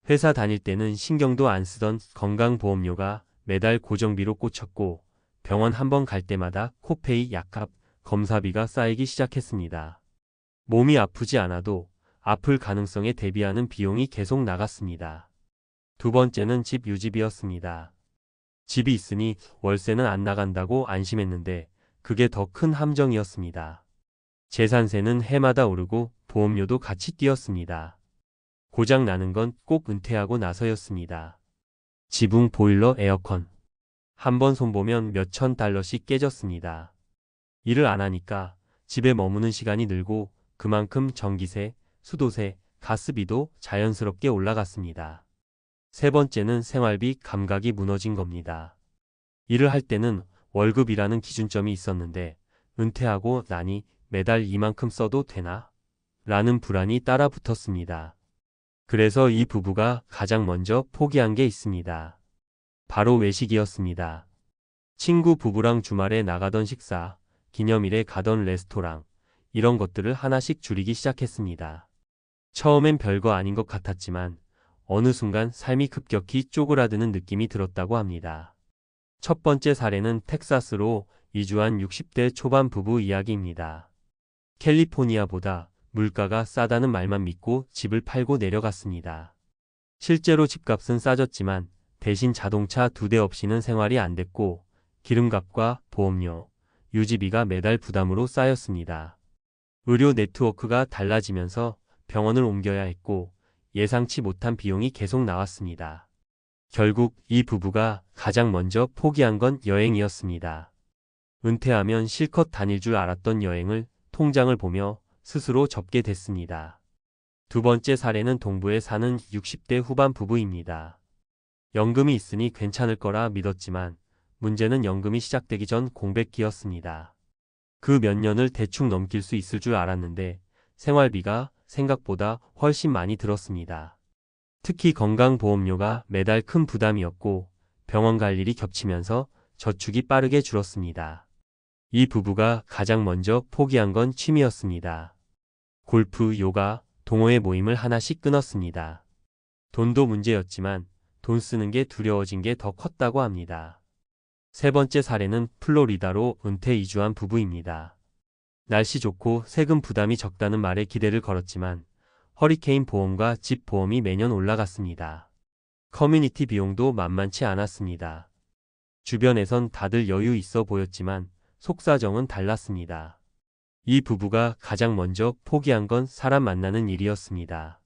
회사 다닐 때는 신경도 안 쓰던 건강보험료가 매달 고정비로 꽂혔고 병원 한 번 갈 때마다 코페이, 약값, 검사비가 쌓이기 시작했습니다. 몸이 아프지 않아도 아플 가능성에 대비하는 비용이 계속 나갔습니다. 두 번째는 집 유지비였습니다. 집이 있으니 월세는 안 나간다고 안심했는데 그게 더 큰 함정이었습니다. 재산세는 해마다 오르고 보험료도 같이 뛰었습니다. 고장 나는 건 꼭 은퇴하고 나서였습니다. 지붕, 보일러, 에어컨. 한 번 손보면 몇천 달러씩 깨졌습니다. 일을 안 하니까 집에 머무는 시간이 늘고 그만큼 전기세, 수도세, 가스비도 자연스럽게 올라갔습니다. 세 번째는 생활비 감각이 무너진 겁니다. 일을 할 때는 월급이라는 기준점이 있었는데 은퇴하고 나니 매달 이만큼 써도 되나? 라는 불안이 따라 붙었습니다. 그래서 이 부부가 가장 먼저 포기한 게 있습니다. 바로 외식이었습니다. 친구 부부랑 주말에 나가던 식사, 기념일에 가던 레스토랑, 이런 것들을 하나씩 줄이기 시작했습니다. 처음엔 별거 아닌 것 같았지만 어느 순간 삶이 급격히 쪼그라드는 느낌이 들었다고 합니다. 첫 번째 사례는 텍사스로 이주한 60대 초반 부부 이야기입니다. 캘리포니아보다 물가가 싸다는 말만 믿고 집을 팔고 내려갔습니다. 실제로 집값은 싸졌지만 대신 자동차 2대 없이는 생활이 안 됐고 기름값과 보험료, 유지비가 매달 부담으로 쌓였습니다. 의료 네트워크가 달라지면서 병원을 옮겨야 했고 예상치 못한 비용이 계속 나왔습니다. 결국 이 부부가 가장 먼저 포기한 건 여행이었습니다. 은퇴하면 실컷 다닐 줄 알았던 여행을 통장을 보며 스스로 접게 됐습니다. 두 번째 사례는 동부에 사는 60대 후반 부부입니다. 연금이 있으니 괜찮을 거라 믿었지만 문제는 연금이 시작되기 전 공백기였습니다. 그 몇 년을 대충 넘길 수 있을 줄 알았는데 생활비가 생각보다 훨씬 많이 들었습니다. 특히 건강보험료가 매달 큰 부담이었고 병원 갈 일이 겹치면서 저축이 빠르게 줄었습니다. 이 부부가 가장 먼저 포기한 건 취미였습니다. 골프, 요가, 동호회 모임을 하나씩 끊었습니다. 돈도 문제였지만 돈 쓰는 게 두려워진 게 더 컸다고 합니다. 세 번째 사례는 플로리다로 은퇴 이주한 부부입니다. 날씨 좋고 세금 부담이 적다는 말에 기대를 걸었지만 허리케인 보험과 집 보험이 매년 올라갔습니다. 커뮤니티 비용도 만만치 않았습니다. 주변에선 다들 여유 있어 보였지만 속사정은 달랐습니다. 이 부부가 가장 먼저 포기한 건 사람 만나는 일이었습니다.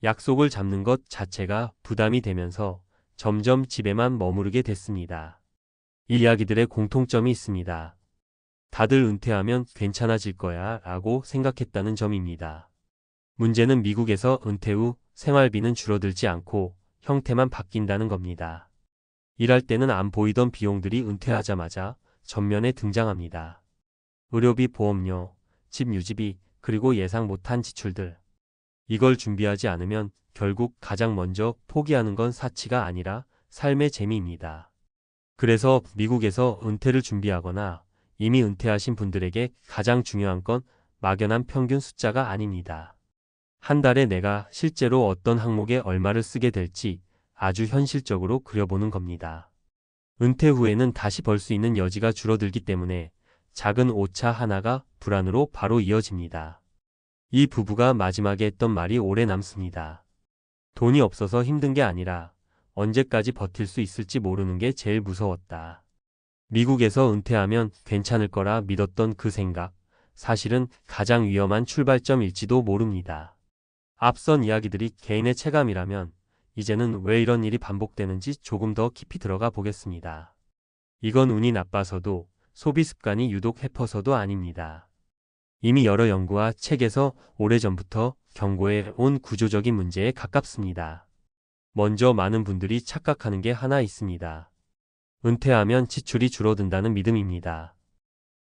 약속을 잡는 것 자체가 부담이 되면서 점점 집에만 머무르게 됐습니다. 이 이야기들의 공통점이 있습니다. 다들 은퇴하면 괜찮아질 거야 라고 생각했다는 점입니다. 문제는 미국에서 은퇴 후 생활비는 줄어들지 않고 형태만 바뀐다는 겁니다. 일할 때는 안 보이던 비용들이 은퇴하자마자 전면에 등장합니다. 의료비, 보험료, 집 유지비, 그리고 예상 못한 지출들. 이걸 준비하지 않으면 결국 가장 먼저 포기하는 건 사치가 아니라 삶의 재미입니다. 그래서 미국에서 은퇴를 준비하거나 이미 은퇴하신 분들에게 가장 중요한 건 막연한 평균 숫자가 아닙니다. 한 달에 내가 실제로 어떤 항목에 얼마를 쓰게 될지 아주 현실적으로 그려보는 겁니다. 은퇴 후에는 다시 벌 수 있는 여지가 줄어들기 때문에 작은 오차 하나가 불안으로 바로 이어집니다. 이 부부가 마지막에 했던 말이 오래 남습니다. 돈이 없어서 힘든 게 아니라 언제까지 버틸 수 있을지 모르는 게 제일 무서웠다. 미국에서 은퇴하면 괜찮을 거라 믿었던 그 생각, 사실은 가장 위험한 출발점일지도 모릅니다. 앞선 이야기들이 개인의 체감이라면 이제는 왜 이런 일이 반복되는지 조금 더 깊이 들어가 보겠습니다. 이건 운이 나빠서도 소비 습관이 유독 해퍼서도 아닙니다. 이미 여러 연구와 책에서 오래전부터 경고해 온 구조적인 문제에 가깝습니다. 먼저 많은 분들이 착각하는 게 하나 있습니다. 은퇴하면 지출이 줄어든다는 믿음입니다.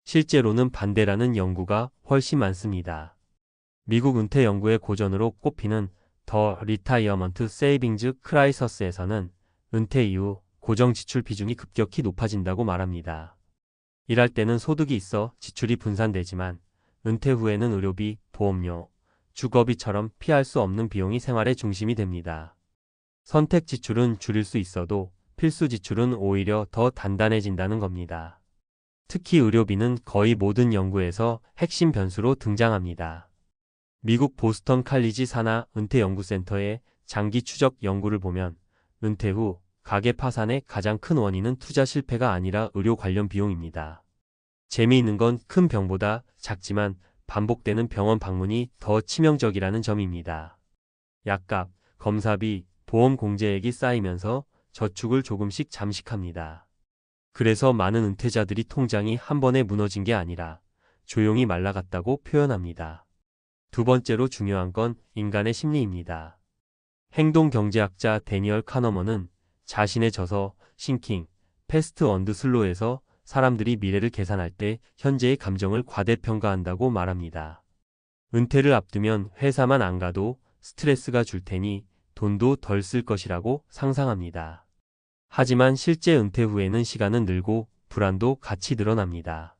실제로는 반대라는 연구가 훨씬 많습니다. 미국 은퇴 연구의 고전으로 꼽히는 더 리타이어먼트 세이빙즈 크라이서스에서는 은퇴 이후 고정 지출 비중이 급격히 높아진다고 말합니다. 일할 때는 소득이 있어 지출이 분산되지만 은퇴 후에는 의료비, 보험료, 주거비처럼 피할 수 없는 비용이 생활의 중심이 됩니다. 선택 지출은 줄일 수 있어도 필수 지출은 오히려 더 단단해진다는 겁니다. 특히 의료비는 거의 모든 연구에서 핵심 변수로 등장합니다. 미국 보스턴 칼리지 산하 은퇴 연구센터의 장기 추적 연구를 보면 은퇴 후 가계 파산의 가장 큰 원인은 투자 실패가 아니라 의료 관련 비용입니다. 재미있는 건 큰 병보다 작지만 반복되는 병원 방문이 더 치명적이라는 점입니다. 약값, 검사비, 보험 공제액이 쌓이면서 저축을 조금씩 잠식합니다. 그래서 많은 은퇴자들이 통장이 한 번에 무너진 게 아니라 조용히 말라갔다고 표현합니다. 두 번째로 중요한 건 인간의 심리입니다. 행동경제학자 데니얼 카너먼은 자신의 저서 싱킹 패스트 언드 슬로우에서 사람들이 미래를 계산할 때 현재의 감정을 과대평가한다고 말합니다. 은퇴를 앞두면 회사만 안 가도 스트레스가 줄 테니 돈도 덜 쓸 것이라고 상상합니다. 하지만 실제 은퇴 후에는 시간은 늘고 불안도 같이 늘어납니다.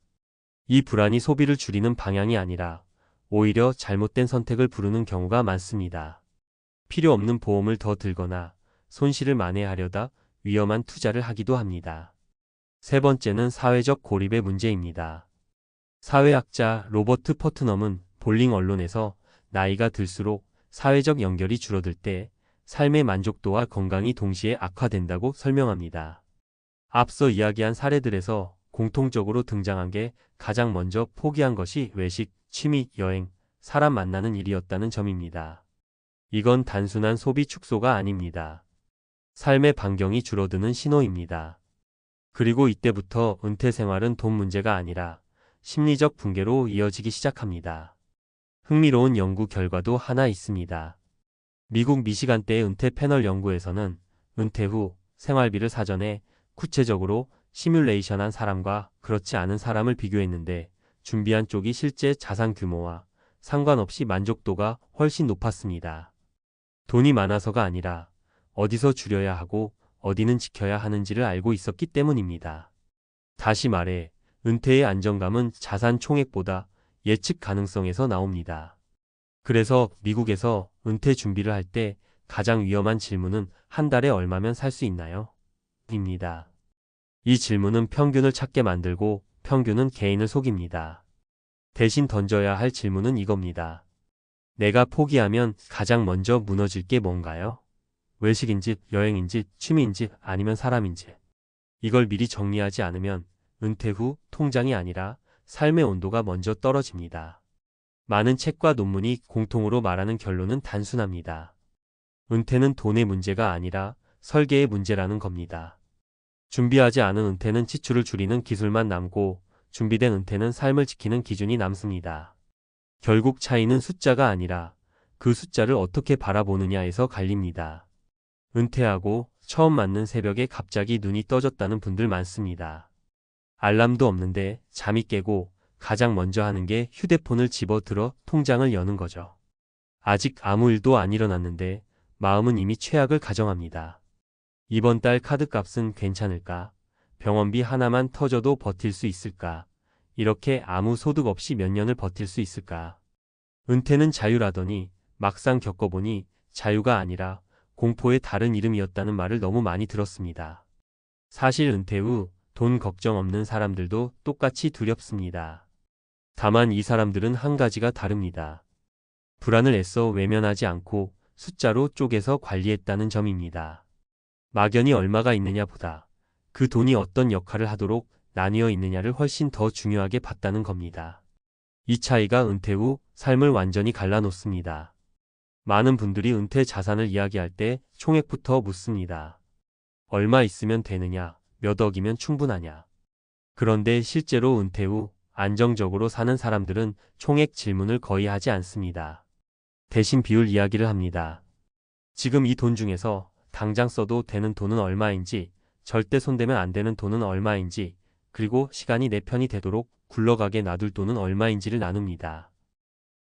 이 불안이 소비를 줄이는 방향이 아니라 오히려 잘못된 선택을 부르는 경우가 많습니다. 필요 없는 보험을 더 들거나 손실을 만회하려다 위험한 투자를 하기도 합니다. 세 번째는 사회적 고립의 문제입니다. 사회학자 로버트 퍼트넘은 볼링 언론에서 나이가 들수록 사회적 연결이 줄어들 때 삶의 만족도와 건강이 동시에 악화된다고 설명합니다. 앞서 이야기한 사례들에서 공통적으로 등장한 게 가장 먼저 포기한 것이 외식, 취미, 여행, 사람 만나는 일이었다는 점입니다. 이건 단순한 소비 축소가 아닙니다. 삶의 반경이 줄어드는 신호입니다. 그리고 이때부터 은퇴 생활은 돈 문제가 아니라 심리적 붕괴로 이어지기 시작합니다. 흥미로운 연구 결과도 하나 있습니다. 미국 미시간대의 은퇴 패널 연구에서는 은퇴 후 생활비를 사전에 구체적으로 시뮬레이션한 사람과 그렇지 않은 사람을 비교했는데 준비한 쪽이 실제 자산 규모와 상관없이 만족도가 훨씬 높았습니다. 돈이 많아서가 아니라 어디서 줄여야 하고 어디는 지켜야 하는지를 알고 있었기 때문입니다. 다시 말해 은퇴의 안정감은 자산 총액보다 예측 가능성에서 나옵니다. 그래서 미국에서 은퇴 준비를 할 때 가장 위험한 질문은 한 달에 얼마면 살 수 있나요? 입니다. 이 질문은 평균을 찾게 만들고 평균은 개인을 속입니다. 대신 던져야 할 질문은 이겁니다. 내가 포기하면 가장 먼저 무너질 게 뭔가요? 외식인지 여행인지 취미인지 아니면 사람인지. 이걸 미리 정리하지 않으면 은퇴 후 통장이 아니라 삶의 온도가 먼저 떨어집니다. 많은 책과 논문이 공통으로 말하는 결론은 단순합니다. 은퇴는 돈의 문제가 아니라 설계의 문제라는 겁니다. 준비하지 않은 은퇴는 지출을 줄이는 기술만 남고 준비된 은퇴는 삶을 지키는 기준이 남습니다. 결국 차이는 숫자가 아니라 그 숫자를 어떻게 바라보느냐에서 갈립니다. 은퇴하고 처음 맞는 새벽에 갑자기 눈이 떠졌다는 분들 많습니다. 알람도 없는데 잠이 깨고 가장 먼저 하는 게 휴대폰을 집어들어 통장을 여는 거죠. 아직 아무 일도 안 일어났는데 마음은 이미 최악을 가정합니다. 이번 달 카드값은 괜찮을까? 병원비 하나만 터져도 버틸 수 있을까? 이렇게 아무 소득 없이 몇 년을 버틸 수 있을까? 은퇴는 자유라더니 막상 겪어보니 자유가 아니라 공포의 다른 이름이었다는 말을 너무 많이 들었습니다. 사실 은퇴 후 돈 걱정 없는 사람들도 똑같이 두렵습니다. 다만 이 사람들은 한 가지가 다릅니다. 불안을 애써 외면하지 않고 숫자로 쪼개서 관리했다는 점입니다. 막연히 얼마가 있느냐 보다 그 돈이 어떤 역할을 하도록 나뉘어 있느냐를 훨씬 더 중요하게 봤다는 겁니다. 이 차이가 은퇴 후 삶을 완전히 갈라놓습니다. 많은 분들이 은퇴 자산을 이야기할 때 총액부터 묻습니다. 얼마 있으면 되느냐, 몇 억이면 충분하냐. 그런데 실제로 은퇴 후 안정적으로 사는 사람들은 총액 질문을 거의 하지 않습니다. 대신 비율 이야기를 합니다. 지금 이 돈 중에서 당장 써도 되는 돈은 얼마인지, 절대 손대면 안 되는 돈은 얼마인지, 그리고 시간이 내 편이 되도록 굴러가게 놔둘 돈은 얼마인지를 나눕니다.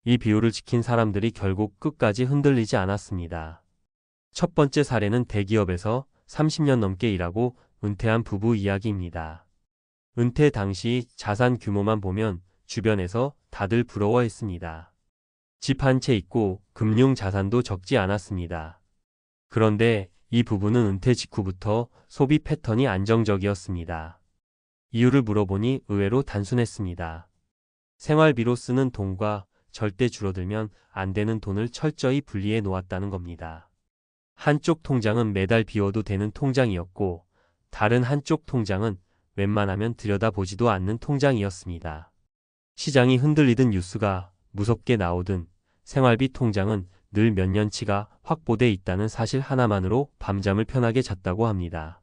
이 비율을 지킨 사람들이 결국 끝까지 흔들리지 않았습니다. 첫 번째 사례는 대기업에서 30년 넘게 일하고 은퇴한 부부 이야기입니다. 은퇴 당시 자산 규모만 보면 주변에서 다들 부러워했습니다. 집 한 채 있고 금융 자산도 적지 않았습니다. 그런데 이 부부는 은퇴 직후부터 소비 패턴이 안정적이었습니다. 이유를 물어보니 의외로 단순했습니다. 생활비로 쓰는 돈과 절대 줄어들면 안 되는 돈을 철저히 분리해 놓았다는 겁니다. 한쪽 통장은 매달 비워도 되는 통장이었고 다른 한쪽 통장은 웬만하면 들여다보지도 않는 통장이었습니다. 시장이 흔들리든 뉴스가 무섭게 나오든 생활비 통장은 늘 몇 년치가 확보돼 있다는 사실 하나만으로 밤잠을 편하게 잤다고 합니다.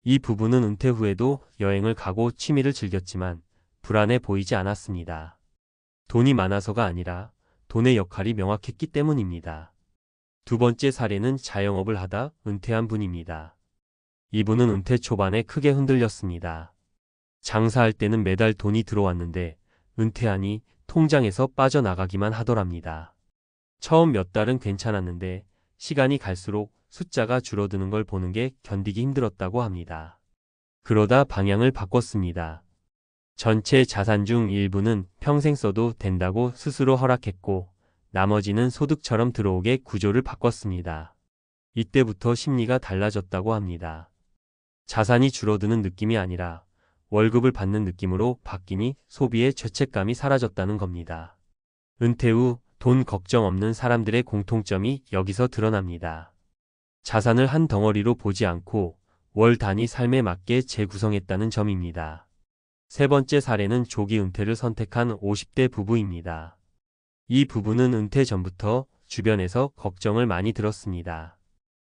이 부부는 은퇴 후에도 여행을 가고 취미를 즐겼지만 불안해 보이지 않았습니다. 돈이 많아서가 아니라 돈의 역할이 명확했기 때문입니다. 두 번째 사례는 자영업을 하다 은퇴한 분입니다. 이분은 은퇴 초반에 크게 흔들렸습니다. 장사할 때는 매달 돈이 들어왔는데 은퇴하니 통장에서 빠져나가기만 하더랍니다. 처음 몇 달은 괜찮았는데 시간이 갈수록 숫자가 줄어드는 걸 보는 게 견디기 힘들었다고 합니다. 그러다 방향을 바꿨습니다. 전체 자산 중 일부는 평생 써도 된다고 스스로 허락했고 나머지는 소득처럼 들어오게 구조를 바꿨습니다. 이때부터 심리가 달라졌다고 합니다. 자산이 줄어드는 느낌이 아니라 월급을 받는 느낌으로 바뀌니 소비의 죄책감이 사라졌다는 겁니다. 은퇴 후 돈 걱정 없는 사람들의 공통점이 여기서 드러납니다. 자산을 한 덩어리로 보지 않고 월 단위 삶에 맞게 재구성했다는 점입니다. 세 번째 사례는 조기 은퇴를 선택한 50대 부부입니다. 이 부부는 은퇴 전부터 주변에서 걱정을 많이 들었습니다.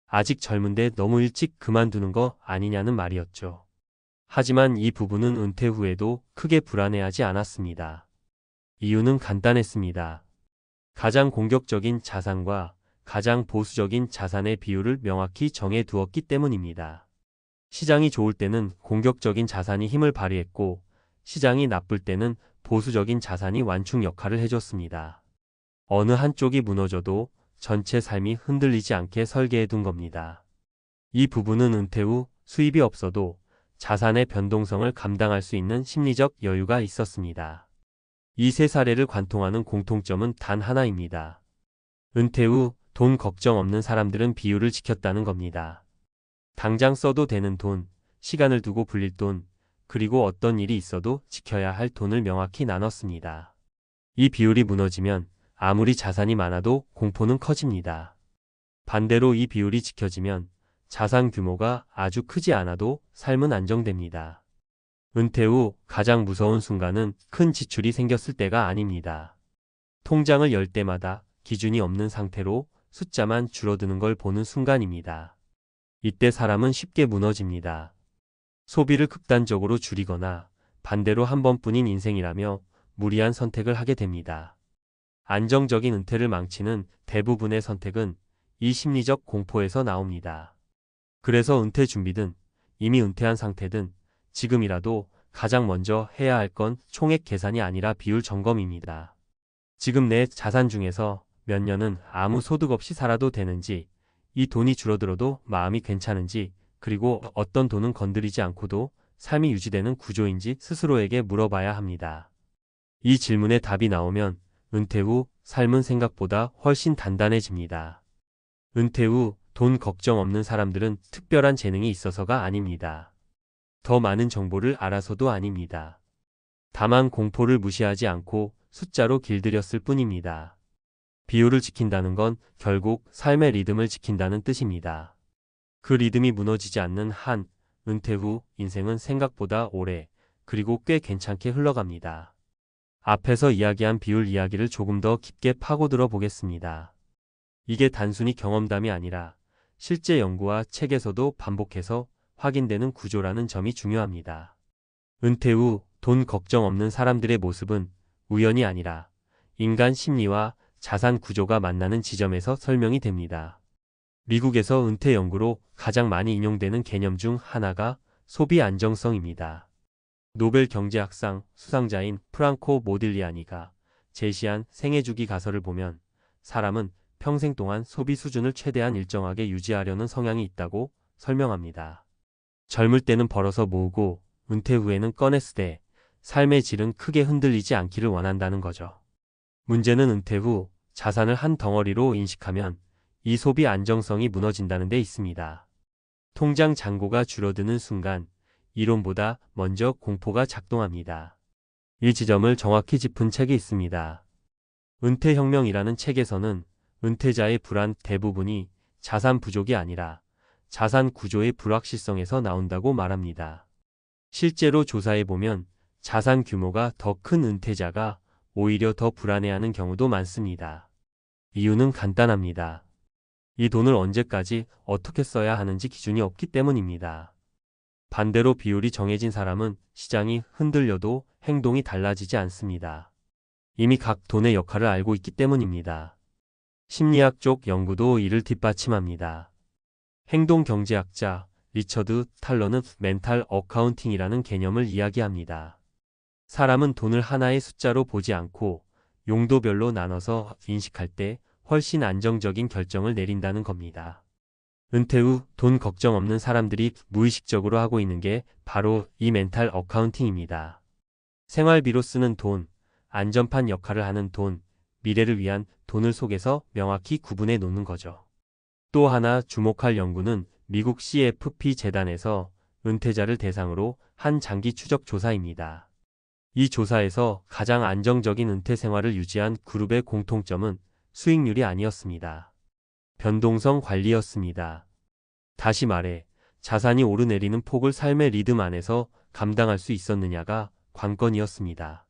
아직 젊은데 너무 일찍 그만두는 거 아니냐는 말이었죠. 하지만 이 부부는 은퇴 후에도 크게 불안해하지 않았습니다. 이유는 간단했습니다. 가장 공격적인 자산과 가장 보수적인 자산의 비율을 명확히 정해 두었기 때문입니다. 시장이 좋을 때는 공격적인 자산이 힘을 발휘했고, 시장이 나쁠 때는 보수적인 자산이 완충 역할을 해줬습니다. 어느 한쪽이 무너져도 전체 삶이 흔들리지 않게 설계해 둔 겁니다. 이 부부는 은퇴 후 수입이 없어도 자산의 변동성을 감당할 수 있는 심리적 여유가 있었습니다. 이 세 사례를 관통하는 공통점은 단 하나입니다. 은퇴 후 돈 걱정 없는 사람들은 비율을 지켰다는 겁니다. 당장 써도 되는 돈, 시간을 두고 불릴 돈, 그리고 어떤 일이 있어도 지켜야 할 돈을 명확히 나눴습니다. 이 비율이 무너지면 아무리 자산이 많아도 공포는 커집니다. 반대로 이 비율이 지켜지면 자산 규모가 아주 크지 않아도 삶은 안정됩니다. 은퇴 후 가장 무서운 순간은 큰 지출이 생겼을 때가 아닙니다. 통장을 열 때마다 기준이 없는 상태로 숫자만 줄어드는 걸 보는 순간입니다. 이때 사람은 쉽게 무너집니다. 소비를 극단적으로 줄이거나 반대로 한 번뿐인 인생이라며 무리한 선택을 하게 됩니다. 안정적인 은퇴를 망치는 대부분의 선택은 이 심리적 공포에서 나옵니다. 그래서 은퇴 준비든 이미 은퇴한 상태든 지금이라도 가장 먼저 해야 할 건 총액 계산이 아니라 비율 점검입니다. 지금 내 자산 중에서 몇 년은 아무 소득 없이 살아도 되는지, 이 돈이 줄어들어도 마음이 괜찮은지, 그리고 어떤 돈은 건드리지 않고도 삶이 유지되는 구조인지 스스로에게 물어봐야 합니다. 이 질문에 답이 나오면 은퇴 후 삶은 생각보다 훨씬 단단해집니다. 은퇴 후 돈 걱정 없는 사람들은 특별한 재능이 있어서가 아닙니다. 더 많은 정보를 알아서도 아닙니다. 다만 공포를 무시하지 않고 숫자로 길들였을 뿐입니다. 비율을 지킨다는 건 결국 삶의 리듬을 지킨다는 뜻입니다. 그 리듬이 무너지지 않는 한, 은퇴 후 인생은 생각보다 오래, 그리고 꽤 괜찮게 흘러갑니다. 앞에서 이야기한 비율 이야기를 조금 더 깊게 파고들어 보겠습니다. 이게 단순히 경험담이 아니라 실제 연구와 책에서도 반복해서 확인되는 구조라는 점이 중요합니다. 은퇴 후 돈 걱정 없는 사람들의 모습은 우연이 아니라 인간 심리와 자산 구조가 만나는 지점에서 설명이 됩니다. 미국에서 은퇴 연구로 가장 많이 인용되는 개념 중 하나가 소비 안정성입니다. 노벨 경제학상 수상자인 프랑코 모딜리아니가 제시한 생애주기 가설을 보면 사람은 평생 동안 소비 수준을 최대한 일정하게 유지하려는 성향이 있다고 설명합니다. 젊을 때는 벌어서 모으고 은퇴 후에는 꺼내쓰되 삶의 질은 크게 흔들리지 않기를 원한다는 거죠. 문제는 은퇴 후 자산을 한 덩어리로 인식하면 이 소비 안정성이 무너진다는 데 있습니다. 통장 잔고가 줄어드는 순간 이론보다 먼저 공포가 작동합니다. 이 지점을 정확히 짚은 책이 있습니다. 은퇴혁명이라는 책에서는 은퇴자의 불안 대부분이 자산 부족이 아니라 자산 구조의 불확실성에서 나온다고 말합니다. 실제로 조사해보면 자산 규모가 더 큰 은퇴자가 오히려 더 불안해하는 경우도 많습니다. 이유는 간단합니다. 이 돈을 언제까지 어떻게 써야 하는지 기준이 없기 때문입니다. 반대로 비율이 정해진 사람은 시장이 흔들려도 행동이 달라지지 않습니다. 이미 각 돈의 역할을 알고 있기 때문입니다. 심리학 쪽 연구도 이를 뒷받침합니다. 행동경제학자 리처드 탈러는 멘탈 어카운팅이라는 개념을 이야기합니다. 사람은 돈을 하나의 숫자로 보지 않고 용도별로 나눠서 인식할 때 훨씬 안정적인 결정을 내린다는 겁니다. 은퇴 후 돈 걱정 없는 사람들이 무의식적으로 하고 있는 게 바로 이 멘탈 어카운팅입니다. 생활비로 쓰는 돈, 안전판 역할을 하는 돈, 미래를 위한 돈을 속에서 명확히 구분해 놓는 거죠. 또 하나 주목할 연구는 미국 CFP 재단에서 은퇴자를 대상으로 한 장기 추적 조사입니다. 이 조사에서 가장 안정적인 은퇴 생활을 유지한 그룹의 공통점은 수익률이 아니었습니다. 변동성 관리였습니다. 다시 말해 자산이 오르내리는 폭을 삶의 리듬 안에서 감당할 수 있었느냐가 관건이었습니다.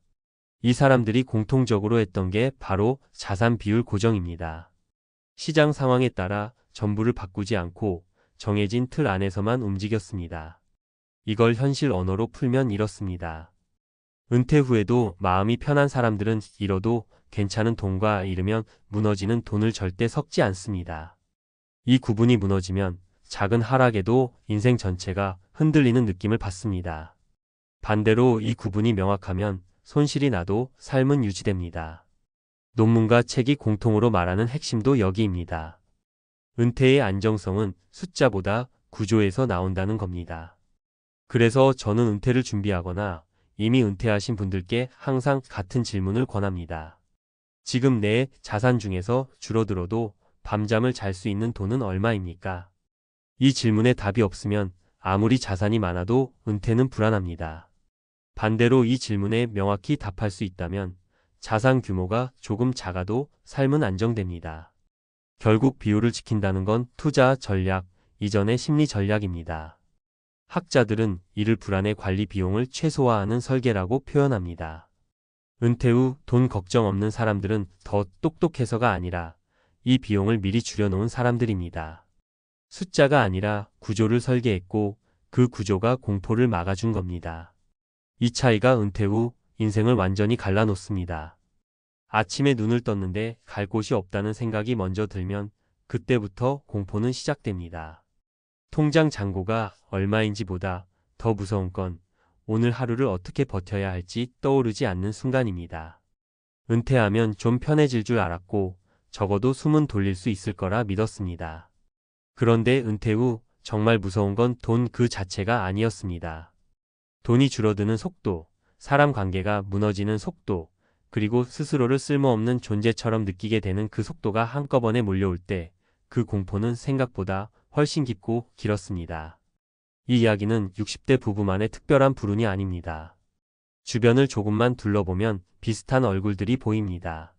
이 사람들이 공통적으로 했던 게 바로 자산 비율 고정입니다. 시장 상황에 따라 전부를 바꾸지 않고 정해진 틀 안에서만 움직였습니다. 이걸 현실 언어로 풀면 이렇습니다. 은퇴 후에도 마음이 편한 사람들은 잃어도 괜찮은 돈과 잃으면 무너지는 돈을 절대 섞지 않습니다. 이 구분이 무너지면 작은 하락에도 인생 전체가 흔들리는 느낌을 받습니다. 반대로 이 구분이 명확하면 손실이 나도 삶은 유지됩니다. 논문과 책이 공통으로 말하는 핵심도 여기입니다. 은퇴의 안정성은 숫자보다 구조에서 나온다는 겁니다. 그래서 저는 은퇴를 준비하거나 이미 은퇴하신 분들께 항상 같은 질문을 권합니다. 지금 내 자산 중에서 줄어들어도 밤잠을 잘 수 있는 돈은 얼마입니까? 이 질문에 답이 없으면 아무리 자산이 많아도 은퇴는 불안합니다. 반대로 이 질문에 명확히 답할 수 있다면 자산 규모가 조금 작아도 삶은 안정됩니다. 결국 비율을 지킨다는 건 투자 전략 이전의 심리 전략입니다. 학자들은 이를 불안의 관리 비용을 최소화하는 설계라고 표현합니다. 은퇴 후 돈 걱정 없는 사람들은 더 똑똑해서가 아니라 이 비용을 미리 줄여놓은 사람들입니다. 숫자가 아니라 구조를 설계했고 그 구조가 공포를 막아준 겁니다. 이 차이가 은퇴 후 인생을 완전히 갈라놓습니다. 아침에 눈을 떴는데 갈 곳이 없다는 생각이 먼저 들면 그때부터 공포는 시작됩니다. 통장 잔고가 얼마인지보다 더 무서운 건 오늘 하루를 어떻게 버텨야 할지 떠오르지 않는 순간입니다. 은퇴하면 좀 편해질 줄 알았고 적어도 숨은 돌릴 수 있을 거라 믿었습니다. 그런데 은퇴 후 정말 무서운 건 돈 그 자체가 아니었습니다. 돈이 줄어드는 속도, 사람 관계가 무너지는 속도, 그리고 스스로를 쓸모없는 존재처럼 느끼게 되는 그 속도가 한꺼번에 몰려올 때 그 공포는 생각보다 훨씬 깊고 길었습니다. 이 이야기는 60대 부부만의 특별한 불운이 아닙니다. 주변을 조금만 둘러보면 비슷한 얼굴들이 보입니다.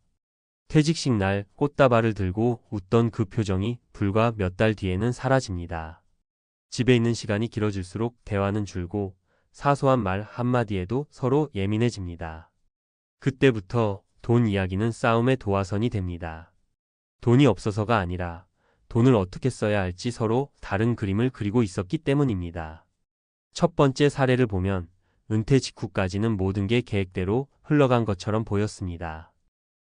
퇴직식 날 꽃다발을 들고 웃던 그 표정이 불과 몇 달 뒤에는 사라집니다. 집에 있는 시간이 길어질수록 대화는 줄고 사소한 말 한마디에도 서로 예민해집니다. 그때부터 돈 이야기는 싸움의 도화선이 됩니다. 돈이 없어서가 아니라 돈을 어떻게 써야 할지 서로 다른 그림을 그리고 있었기 때문입니다. 첫 번째 사례를 보면 은퇴 직후까지는 모든 게 계획대로 흘러간 것처럼 보였습니다.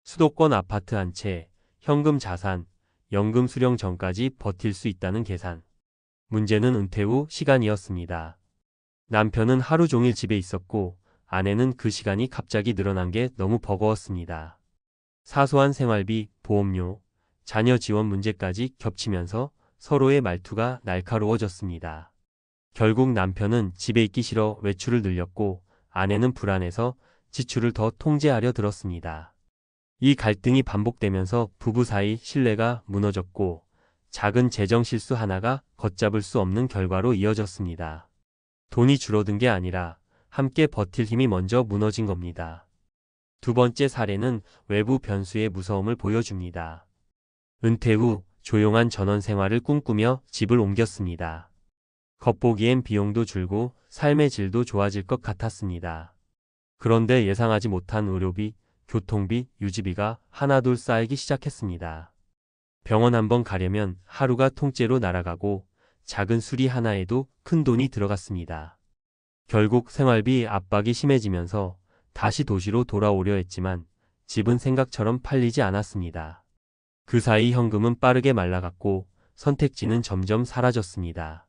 수도권 아파트 한 채, 현금 자산, 연금 수령 전까지 버틸 수 있다는 계산. 문제는 은퇴 후 시간이었습니다. 남편은 하루 종일 집에 있었고 아내는 그 시간이 갑자기 늘어난 게 너무 버거웠습니다. 사소한 생활비, 보험료, 자녀 지원 문제까지 겹치면서 서로의 말투가 날카로워졌습니다. 결국 남편은 집에 있기 싫어 외출을 늘렸고 아내는 불안해서 지출을 더 통제하려 들었습니다. 이 갈등이 반복되면서 부부 사이 신뢰가 무너졌고 작은 재정 실수 하나가 걷잡을 수 없는 결과로 이어졌습니다. 돈이 줄어든 게 아니라 함께 버틸 힘이 먼저 무너진 겁니다. 두 번째 사례는 외부 변수의 무서움을 보여줍니다. 은퇴 후 조용한 전원 생활을 꿈꾸며 집을 옮겼습니다. 겉보기엔 비용도 줄고 삶의 질도 좋아질 것 같았습니다. 그런데 예상하지 못한 의료비, 교통비, 유지비가 하나둘 쌓이기 시작했습니다. 병원 한번 가려면 하루가 통째로 날아가고 작은 수리 하나에도 큰 돈이 들어갔습니다. 결국 생활비 압박이 심해지면서 다시 도시로 돌아오려 했지만 집은 생각처럼 팔리지 않았습니다. 그 사이 현금은 빠르게 말라갔고 선택지는 점점 사라졌습니다.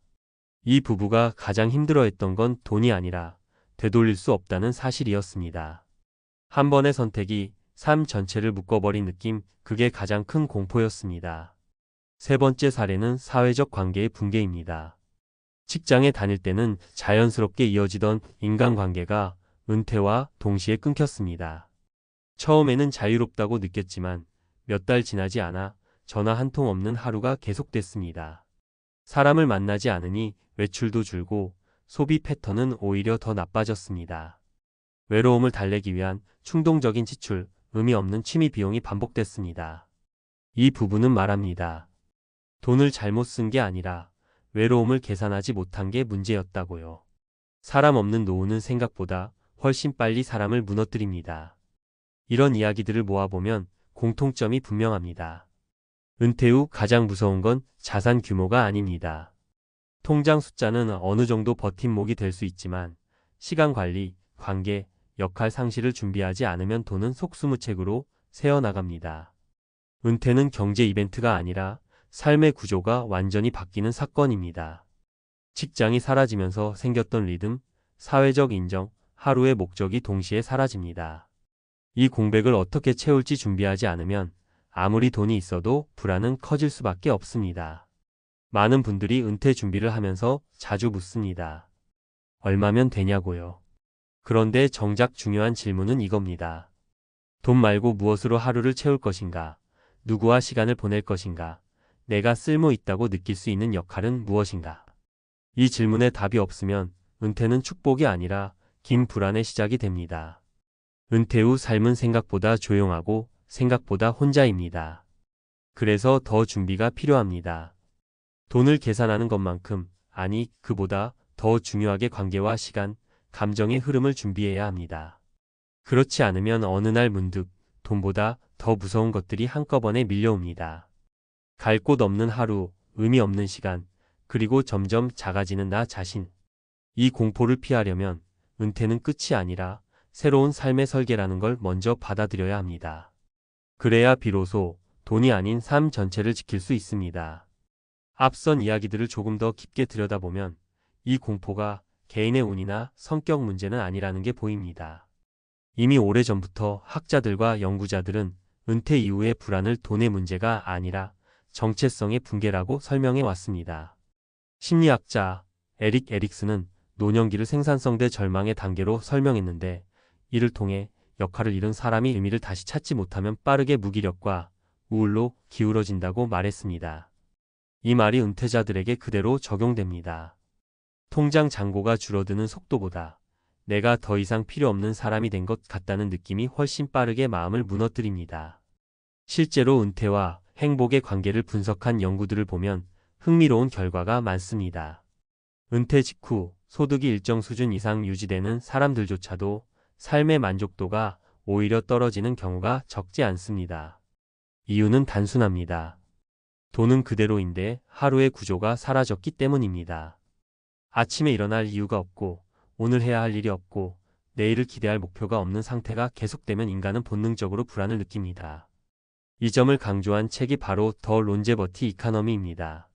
이 부부가 가장 힘들어했던 건 돈이 아니라 되돌릴 수 없다는 사실이었습니다. 한 번의 선택이 삶 전체를 묶어버린 느낌, 그게 가장 큰 공포였습니다. 세 번째 사례는 사회적 관계의 붕괴입니다. 직장에 다닐 때는 자연스럽게 이어지던 인간관계가 은퇴와 동시에 끊겼습니다. 처음에는 자유롭다고 느꼈지만 몇 달 지나지 않아 전화 한 통 없는 하루가 계속됐습니다. 사람을 만나지 않으니 외출도 줄고 소비 패턴은 오히려 더 나빠졌습니다. 외로움을 달래기 위한 충동적인 지출, 의미 없는 취미 비용이 반복됐습니다. 이 부부는 말합니다. 돈을 잘못 쓴 게 아니라 외로움을 계산하지 못한 게 문제였다고요. 사람 없는 노후는 생각보다 훨씬 빨리 사람을 무너뜨립니다. 이런 이야기들을 모아보면 공통점이 분명합니다. 은퇴 후 가장 무서운 건 자산 규모가 아닙니다. 통장 숫자는 어느 정도 버팀목이 될 수 있지만 시간 관리, 관계, 역할 상실을 준비하지 않으면 돈은 속수무책으로 새어나갑니다. 은퇴는 경제 이벤트가 아니라 삶의 구조가 완전히 바뀌는 사건입니다. 직장이 사라지면서 생겼던 리듬, 사회적 인정, 하루의 목적이 동시에 사라집니다. 이 공백을 어떻게 채울지 준비하지 않으면 아무리 돈이 있어도 불안은 커질 수밖에 없습니다. 많은 분들이 은퇴 준비를 하면서 자주 묻습니다. 얼마면 되냐고요. 그런데 정작 중요한 질문은 이겁니다. 돈 말고 무엇으로 하루를 채울 것인가? 누구와 시간을 보낼 것인가? 내가 쓸모 있다고 느낄 수 있는 역할은 무엇인가? 이 질문에 답이 없으면 은퇴는 축복이 아니라 긴 불안의 시작이 됩니다. 은퇴 후 삶은 생각보다 조용하고 생각보다 혼자입니다. 그래서 더 준비가 필요합니다. 돈을 계산하는 것만큼, 아니, 그보다 더 중요하게 관계와 시간, 감정의 흐름을 준비해야 합니다. 그렇지 않으면 어느 날 문득 돈보다 더 무서운 것들이 한꺼번에 밀려옵니다. 갈 곳 없는 하루, 의미 없는 시간, 그리고 점점 작아지는 나 자신. 이 공포를 피하려면 은퇴는 끝이 아니라 새로운 삶의 설계라는 걸 먼저 받아들여야 합니다. 그래야 비로소 돈이 아닌 삶 전체를 지킬 수 있습니다. 앞선 이야기들을 조금 더 깊게 들여다보면 이 공포가 개인의 운이나 성격 문제는 아니라는 게 보입니다. 이미 오래전부터 학자들과 연구자들은 은퇴 이후의 불안을 돈의 문제가 아니라 정체성의 붕괴라고 설명해 왔습니다. 심리학자 에릭 에릭슨은 노년기를 생산성대 절망의 단계로 설명했는데, 이를 통해 역할을 잃은 사람이 의미를 다시 찾지 못하면 빠르게 무기력과 우울로 기울어진다고 말했습니다. 이 말이 은퇴자들에게 그대로 적용됩니다. 통장 잔고가 줄어드는 속도보다 내가 더 이상 필요 없는 사람이 된 것 같다는 느낌이 훨씬 빠르게 마음을 무너뜨립니다. 실제로 은퇴와 행복의 관계를 분석한 연구들을 보면 흥미로운 결과가 많습니다. 은퇴 직후 소득이 일정 수준 이상 유지되는 사람들조차도 삶의 만족도가 오히려 떨어지는 경우가 적지 않습니다. 이유는 단순합니다. 돈은 그대로인데 하루의 구조가 사라졌기 때문입니다. 아침에 일어날 이유가 없고, 오늘 해야 할 일이 없고, 내일을 기대할 목표가 없는 상태가 계속되면 인간은 본능적으로 불안을 느낍니다. 이 점을 강조한 책이 바로 더 론제버티 이카너미입니다.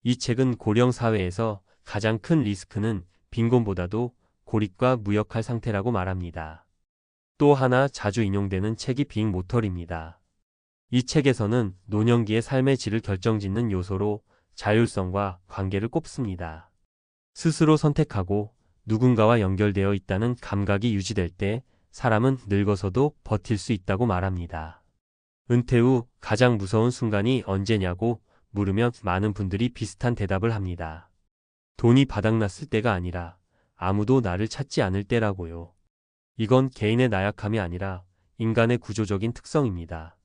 이 책은 고령 사회에서 가장 큰 리스크는 빈곤보다도 고립과 무역할 상태라고 말합니다. 또 하나 자주 인용되는 책이 빅 모털입니다. 이 책에서는 노년기의 삶의 질을 결정짓는 요소로 자율성과 관계를 꼽습니다. 스스로 선택하고 누군가와 연결되어 있다는 감각이 유지될 때 사람은 늙어서도 버틸 수 있다고 말합니다. 은퇴 후 가장 무서운 순간이 언제냐고 물으면 많은 분들이 비슷한 대답을 합니다. 돈이 바닥났을 때가 아니라 아무도 나를 찾지 않을 때라고요. 이건 개인의 나약함이 아니라 인간의 구조적인 특성입니다.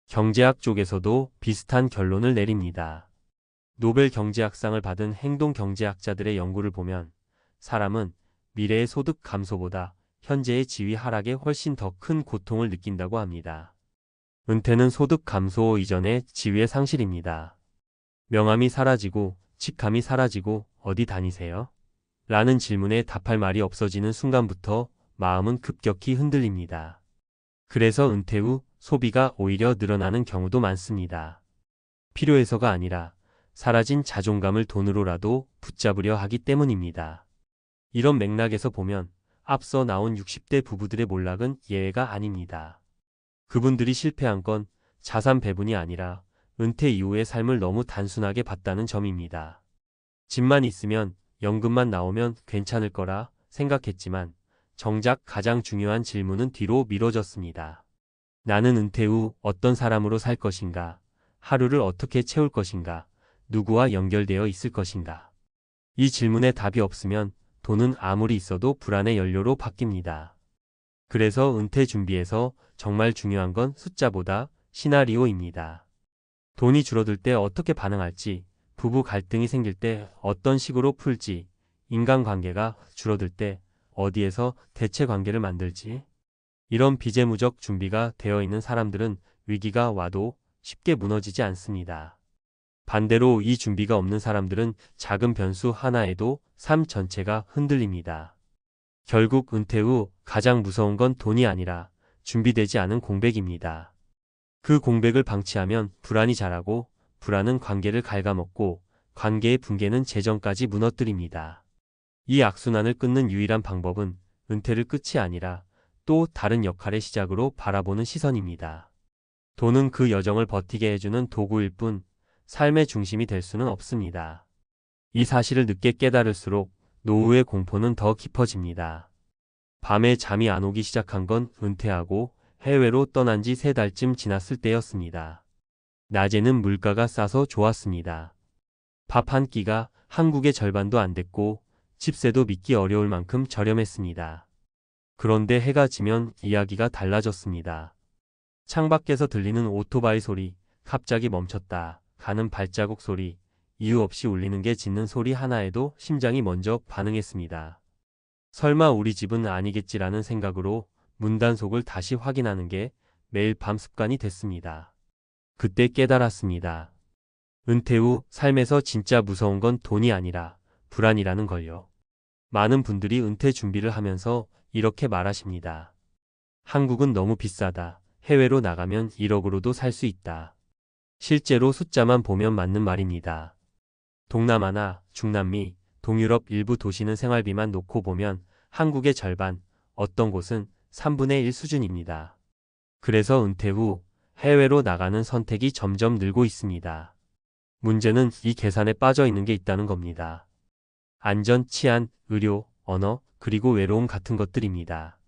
경제학 쪽에서도 비슷한 결론을 내립니다. 노벨 경제학상을 받은 행동경제학자들의 연구를 보면 사람은 미래의 소득 감소보다 현재의 지위 하락에 훨씬 더 큰 고통을 느낀다고 합니다. 은퇴는 소득 감소 이전의 지위의 상실입니다. 명함이 사라지고 직함이 사라지고 어디 다니세요? 라는 질문에 답할 말이 없어지는 순간부터 마음은 급격히 흔들립니다. 그래서 은퇴 후 소비가 오히려 늘어나는 경우도 많습니다. 필요해서가 아니라 사라진 자존감을 돈으로라도 붙잡으려 하기 때문입니다. 이런 맥락에서 보면 앞서 나온 60대 부부들의 몰락은 예외가 아닙니다. 그분들이 실패한 건 자산 배분이 아니라 은퇴 이후의 삶을 너무 단순하게 봤다는 점입니다. 집만 있으면, 연금만 나오면 괜찮을 거라 생각했지만 정작 가장 중요한 질문은 뒤로 미뤄졌습니다. 나는 은퇴 후 어떤 사람으로 살 것인가? 하루를 어떻게 채울 것인가? 누구와 연결되어 있을 것인가? 이 질문에 답이 없으면 돈은 아무리 있어도 불안의 연료로 바뀝니다. 그래서 은퇴 준비에서 정말 중요한 건 숫자보다 시나리오입니다. 돈이 줄어들 때 어떻게 반응할지, 부부 갈등이 생길 때 어떤 식으로 풀지, 인간관계가 줄어들 때 어디에서 대체 관계를 만들지, 이런 비재무적 준비가 되어 있는 사람들은 위기가 와도 쉽게 무너지지 않습니다. 반대로 이 준비가 없는 사람들은 작은 변수 하나에도 삶 전체가 흔들립니다. 결국 은퇴 후 가장 무서운 건 돈이 아니라 준비되지 않은 공백입니다. 그 공백을 방치하면 불안이 자라고, 불안은 관계를 갉아먹고, 관계의 붕괴는 재정까지 무너뜨립니다. 이 악순환을 끊는 유일한 방법은 은퇴를 끝이 아니라 또 다른 역할의 시작으로 바라보는 시선입니다. 돈은 그 여정을 버티게 해주는 도구일 뿐 삶의 중심이 될 수는 없습니다. 이 사실을 늦게 깨달을수록 노후의 공포는 더 깊어집니다. 밤에 잠이 안 오기 시작한 건 은퇴하고 해외로 떠난 지 3달쯤 지났을 때였습니다. 낮에는 물가가 싸서 좋았습니다. 밥 한 끼가 한국의 절반도 안 됐고 집세도 믿기 어려울 만큼 저렴했습니다. 그런데 해가 지면 이야기가 달라졌습니다. 창밖에서 들리는 오토바이 소리, 갑자기 멈췄다 가는 발자국 소리, 이유 없이 울리는 게 짖는 소리 하나에도 심장이 먼저 반응했습니다. 설마 우리 집은 아니겠지라는 생각으로 문단속을 다시 확인하는 게 매일 밤 습관이 됐습니다. 그때 깨달았습니다. 은퇴 후 삶에서 진짜 무서운 건 돈이 아니라 불안이라는 걸요. 많은 분들이 은퇴 준비를 하면서 이렇게 말하십니다. 한국은 너무 비싸다. 해외로 나가면 1억으로도 살 수 있다. 실제로 숫자만 보면 맞는 말입니다. 동남아나 중남미, 동유럽 일부 도시는 생활비만 놓고 보면 한국의 절반, 어떤 곳은 3분의 1 수준입니다. 그래서 은퇴 후 해외로 나가는 선택이 점점 늘고 있습니다. 문제는 이 계산에 빠져 있는 게 있다는 겁니다. 안전, 치안, 의료, 언어, 그리고 외로움 같은 것들입니다.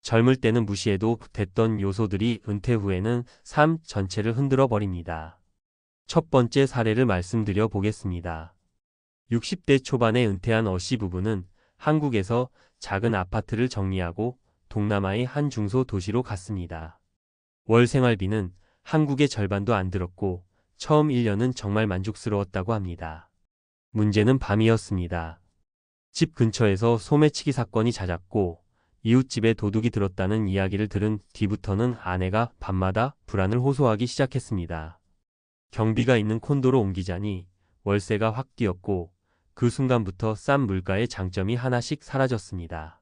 젊을 때는 무시해도 됐던 요소들이 은퇴 후에는 삶 전체를 흔들어 버립니다. 첫 번째 사례를 말씀드려 보겠습니다. 60대 초반에 은퇴한 어씨 부부는 한국에서 작은 아파트를 정리하고 동남아의 한 중소도시로 갔습니다. 월 생활비는 한국의 절반도 안 들었고 처음 1년은 정말 만족스러웠다고 합니다. 문제는 밤이었습니다. 집 근처에서 소매치기 사건이 잦았고 이웃집에 도둑이 들었다는 이야기를 들은 뒤부터는 아내가 밤마다 불안을 호소하기 시작했습니다. 경비가 있는 콘도로 옮기자니 월세가 확 뛰었고 그 순간부터 싼 물가의 장점이 하나씩 사라졌습니다.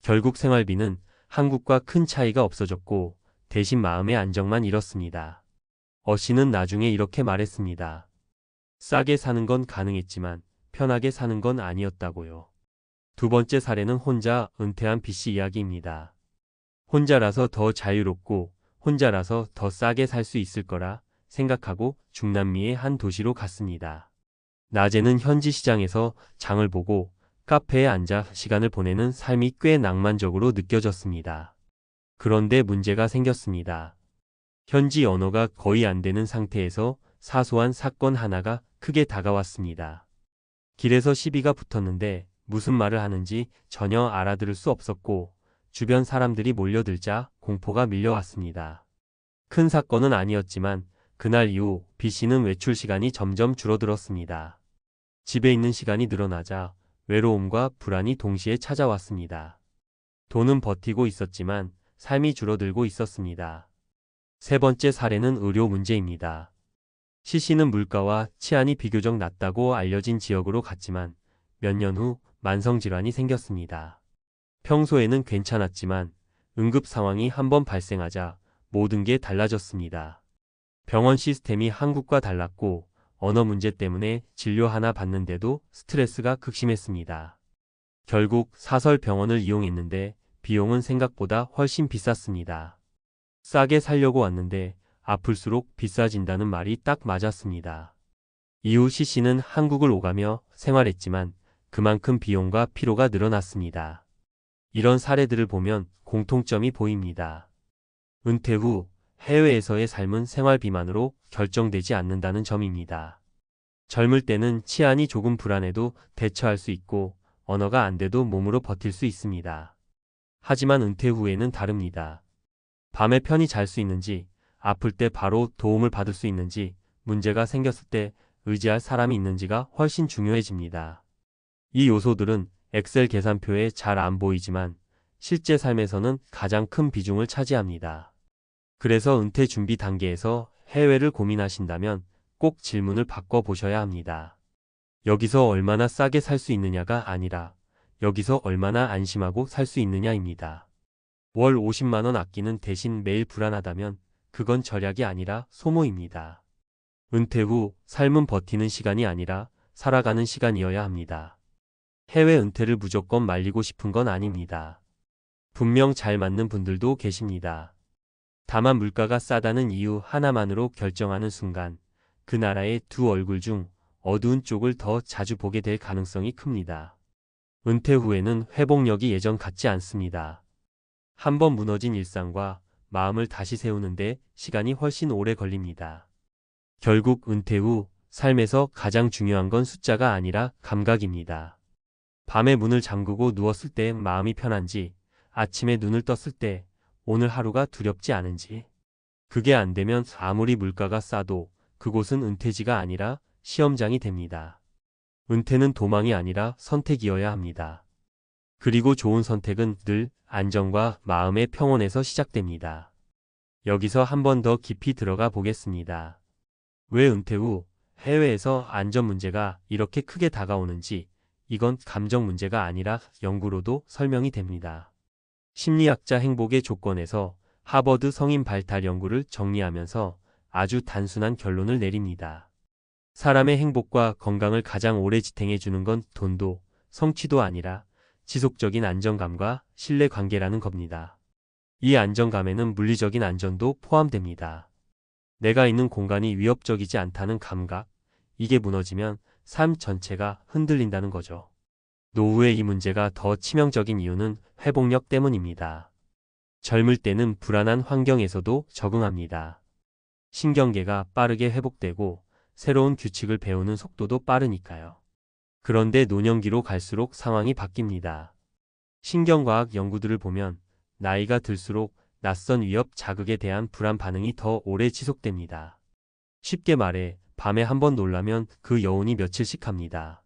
결국 생활비는 한국과 큰 차이가 없어졌고 대신 마음의 안정만 잃었습니다. 어씨는 나중에 이렇게 말했습니다. 싸게 사는 건 가능했지만 편하게 사는 건 아니었다고요. 두 번째 사례는 혼자 은퇴한 B씨 이야기입니다. 혼자라서 더 자유롭고 혼자라서 더 싸게 살 수 있을 거라 생각하고 중남미의 한 도시로 갔습니다. 낮에는 현지 시장에서 장을 보고 카페에 앉아 시간을 보내는 삶이 꽤 낭만적으로 느껴졌습니다. 그런데 문제가 생겼습니다. 현지 언어가 거의 안 되는 상태에서 사소한 사건 하나가 크게 다가왔습니다. 길에서 시비가 붙었는데 무슨 말을 하는지 전혀 알아들을 수 없었고 주변 사람들이 몰려들자 공포가 밀려왔습니다. 큰 사건은 아니었지만 그날 이후 B씨는 외출 시간이 점점 줄어들었습니다. 집에 있는 시간이 늘어나자 외로움과 불안이 동시에 찾아왔습니다. 돈은 버티고 있었지만 삶이 줄어들고 있었습니다. 세 번째 사례는 의료 문제입니다. C씨는 물가와 치안이 비교적 낮다고 알려진 지역으로 갔지만 몇 년 후 만성질환이 생겼습니다. 평소에는 괜찮았지만 응급 상황이 한번 발생하자 모든 게 달라졌습니다. 병원 시스템이 한국과 달랐고 언어 문제 때문에 진료 하나 받는데도 스트레스가 극심했습니다. 결국 사설 병원을 이용했는데 비용은 생각보다 훨씬 비쌌습니다. 싸게 살려고 왔는데 아플수록 비싸진다는 말이 딱 맞았습니다. 이후 C씨는 한국을 오가며 생활했지만 그만큼 비용과 피로가 늘어났습니다. 이런 사례들을 보면 공통점이 보입니다. 은퇴 후 해외에서의 삶은 생활비만으로 결정되지 않는다는 점입니다. 젊을 때는 치안이 조금 불안해도 대처할 수 있고 언어가 안 돼도 몸으로 버틸 수 있습니다. 하지만 은퇴 후에는 다릅니다. 밤에 편히 잘 수 있는지, 아플 때 바로 도움을 받을 수 있는지, 문제가 생겼을 때 의지할 사람이 있는지가 훨씬 중요해집니다. 이 요소들은 엑셀 계산표에 잘 안 보이지만 실제 삶에서는 가장 큰 비중을 차지합니다. 그래서 은퇴 준비 단계에서 해외를 고민하신다면 꼭 질문을 바꿔보셔야 합니다. 여기서 얼마나 싸게 살 수 있느냐가 아니라 여기서 얼마나 안심하고 살 수 있느냐입니다. 월 50만 원 아끼는 대신 매일 불안하다면 그건 절약이 아니라 소모입니다. 은퇴 후 삶은 버티는 시간이 아니라 살아가는 시간이어야 합니다. 해외 은퇴를 무조건 말리고 싶은 건 아닙니다. 분명 잘 맞는 분들도 계십니다. 다만 물가가 싸다는 이유 하나만으로 결정하는 순간 그 나라의 두 얼굴 중 어두운 쪽을 더 자주 보게 될 가능성이 큽니다. 은퇴 후에는 회복력이 예전 같지 않습니다. 한번 무너진 일상과 마음을 다시 세우는데 시간이 훨씬 오래 걸립니다. 결국 은퇴 후 삶에서 가장 중요한 건 숫자가 아니라 감각입니다. 밤에 문을 잠그고 누웠을 때 마음이 편한지, 아침에 눈을 떴을 때 오늘 하루가 두렵지 않은지. 그게 안 되면 아무리 물가가 싸도 그곳은 은퇴지가 아니라 시험장이 됩니다. 은퇴는 도망이 아니라 선택이어야 합니다. 그리고 좋은 선택은 늘 안정과 마음의 평온에서 시작됩니다. 여기서 한 번 더 깊이 들어가 보겠습니다. 왜 은퇴 후 해외에서 안전 문제가 이렇게 크게 다가오는지, 이건 감정 문제가 아니라 연구로도 설명이 됩니다. 심리학자 행복의 조건에서 하버드 성인 발달 연구를 정리하면서 아주 단순한 결론을 내립니다. 사람의 행복과 건강을 가장 오래 지탱해 주는 건 돈도 성취도 아니라 지속적인 안정감과 신뢰관계라는 겁니다. 이 안정감에는 물리적인 안전도 포함됩니다. 내가 있는 공간이 위협적이지 않다는 감각, 이게 무너지면 삶 전체가 흔들린다는 거죠. 노후의 이 문제가 더 치명적인 이유는 회복력 때문입니다. 젊을 때는 불안한 환경에서도 적응합니다. 신경계가 빠르게 회복되고 새로운 규칙을 배우는 속도도 빠르니까요. 그런데 노년기로 갈수록 상황이 바뀝니다. 신경과학 연구들을 보면 나이가 들수록 낯선 위협 자극에 대한 불안 반응이 더 오래 지속됩니다. 쉽게 말해 밤에 한번 놀라면 그 여운이 며칠씩 합니다.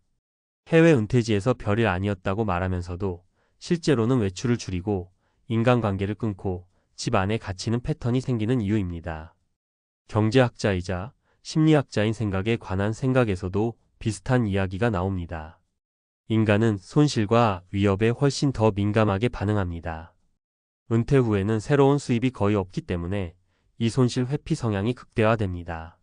해외 은퇴지에서 별일 아니었다고 말하면서도 실제로는 외출을 줄이고 인간관계를 끊고 집 안에 갇히는 패턴이 생기는 이유입니다. 경제학자이자 심리학자인 생각에 관한 생각에서도 비슷한 이야기가 나옵니다. 인간은 손실과 위협에 훨씬 더 민감하게 반응합니다. 은퇴 후에는 새로운 수입이 거의 없기 때문에 이 손실 회피 성향이 극대화됩니다.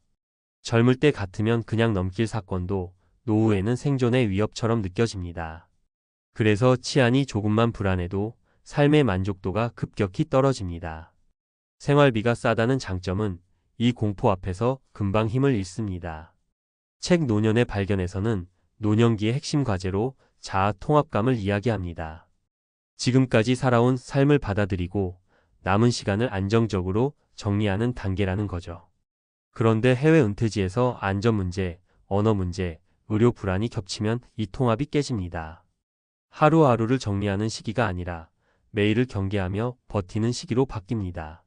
젊을 때 같으면 그냥 넘길 사건도 노후에는 생존의 위협처럼 느껴집니다. 그래서 치안이 조금만 불안해도 삶의 만족도가 급격히 떨어집니다. 생활비가 싸다는 장점은 이 공포 앞에서 금방 힘을 잃습니다. 책 노년의 발견에서는 노년기의 핵심 과제로 자아 통합감을 이야기합니다. 지금까지 살아온 삶을 받아들이고 남은 시간을 안정적으로 정리하는 단계라는 거죠. 그런데 해외 은퇴지에서 안전 문제, 언어 문제, 의료 불안이 겹치면 이 통합이 깨집니다. 하루하루를 정리하는 시기가 아니라 매일을 경계하며 버티는 시기로 바뀝니다.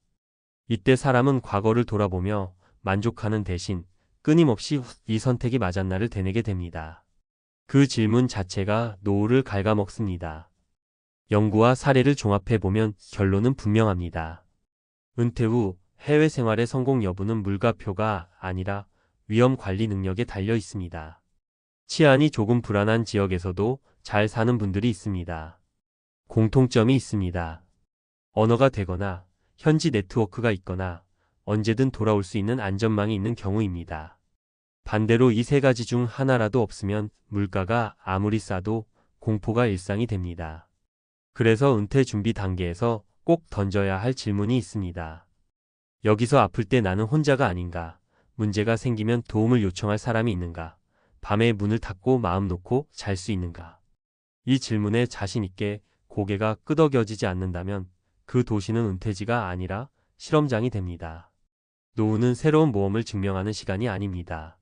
이때 사람은 과거를 돌아보며 만족하는 대신 끊임없이 이 선택이 맞았나를 되뇌게 됩니다. 그 질문 자체가 노후를 갉아먹습니다. 연구와 사례를 종합해보면 결론은 분명합니다. 은퇴 후 해외 생활의 성공 여부는 물가표가 아니라 위험 관리 능력에 달려 있습니다. 치안이 조금 불안한 지역에서도 잘 사는 분들이 있습니다. 공통점이 있습니다. 언어가 되거나 현지 네트워크가 있거나 언제든 돌아올 수 있는 안전망이 있는 경우입니다. 반대로 이 세 가지 중 하나라도 없으면 물가가 아무리 싸도 공포가 일상이 됩니다. 그래서 은퇴 준비 단계에서 꼭 던져야 할 질문이 있습니다. 여기서 아플 때 나는 혼자가 아닌가? 문제가 생기면 도움을 요청할 사람이 있는가? 밤에 문을 닫고 마음 놓고 잘 수 있는가? 이 질문에 자신 있게 고개가 끄덕여지지 않는다면 그 도시는 은퇴지가 아니라 실험장이 됩니다. 노후는 새로운 모험을 증명하는 시간이 아닙니다.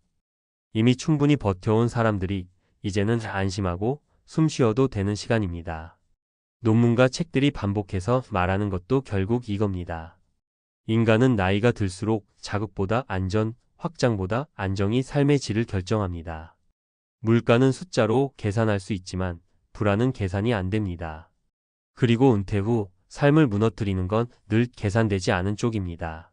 이미 충분히 버텨온 사람들이 이제는 안심하고 숨 쉬어도 되는 시간입니다. 논문과 책들이 반복해서 말하는 것도 결국 이겁니다. 인간은 나이가 들수록 자극보다 안전, 확장보다 안정이 삶의 질을 결정합니다. 물가는 숫자로 계산할 수 있지만 불안은 계산이 안 됩니다. 그리고 은퇴 후 삶을 무너뜨리는 건 늘 계산되지 않은 쪽입니다.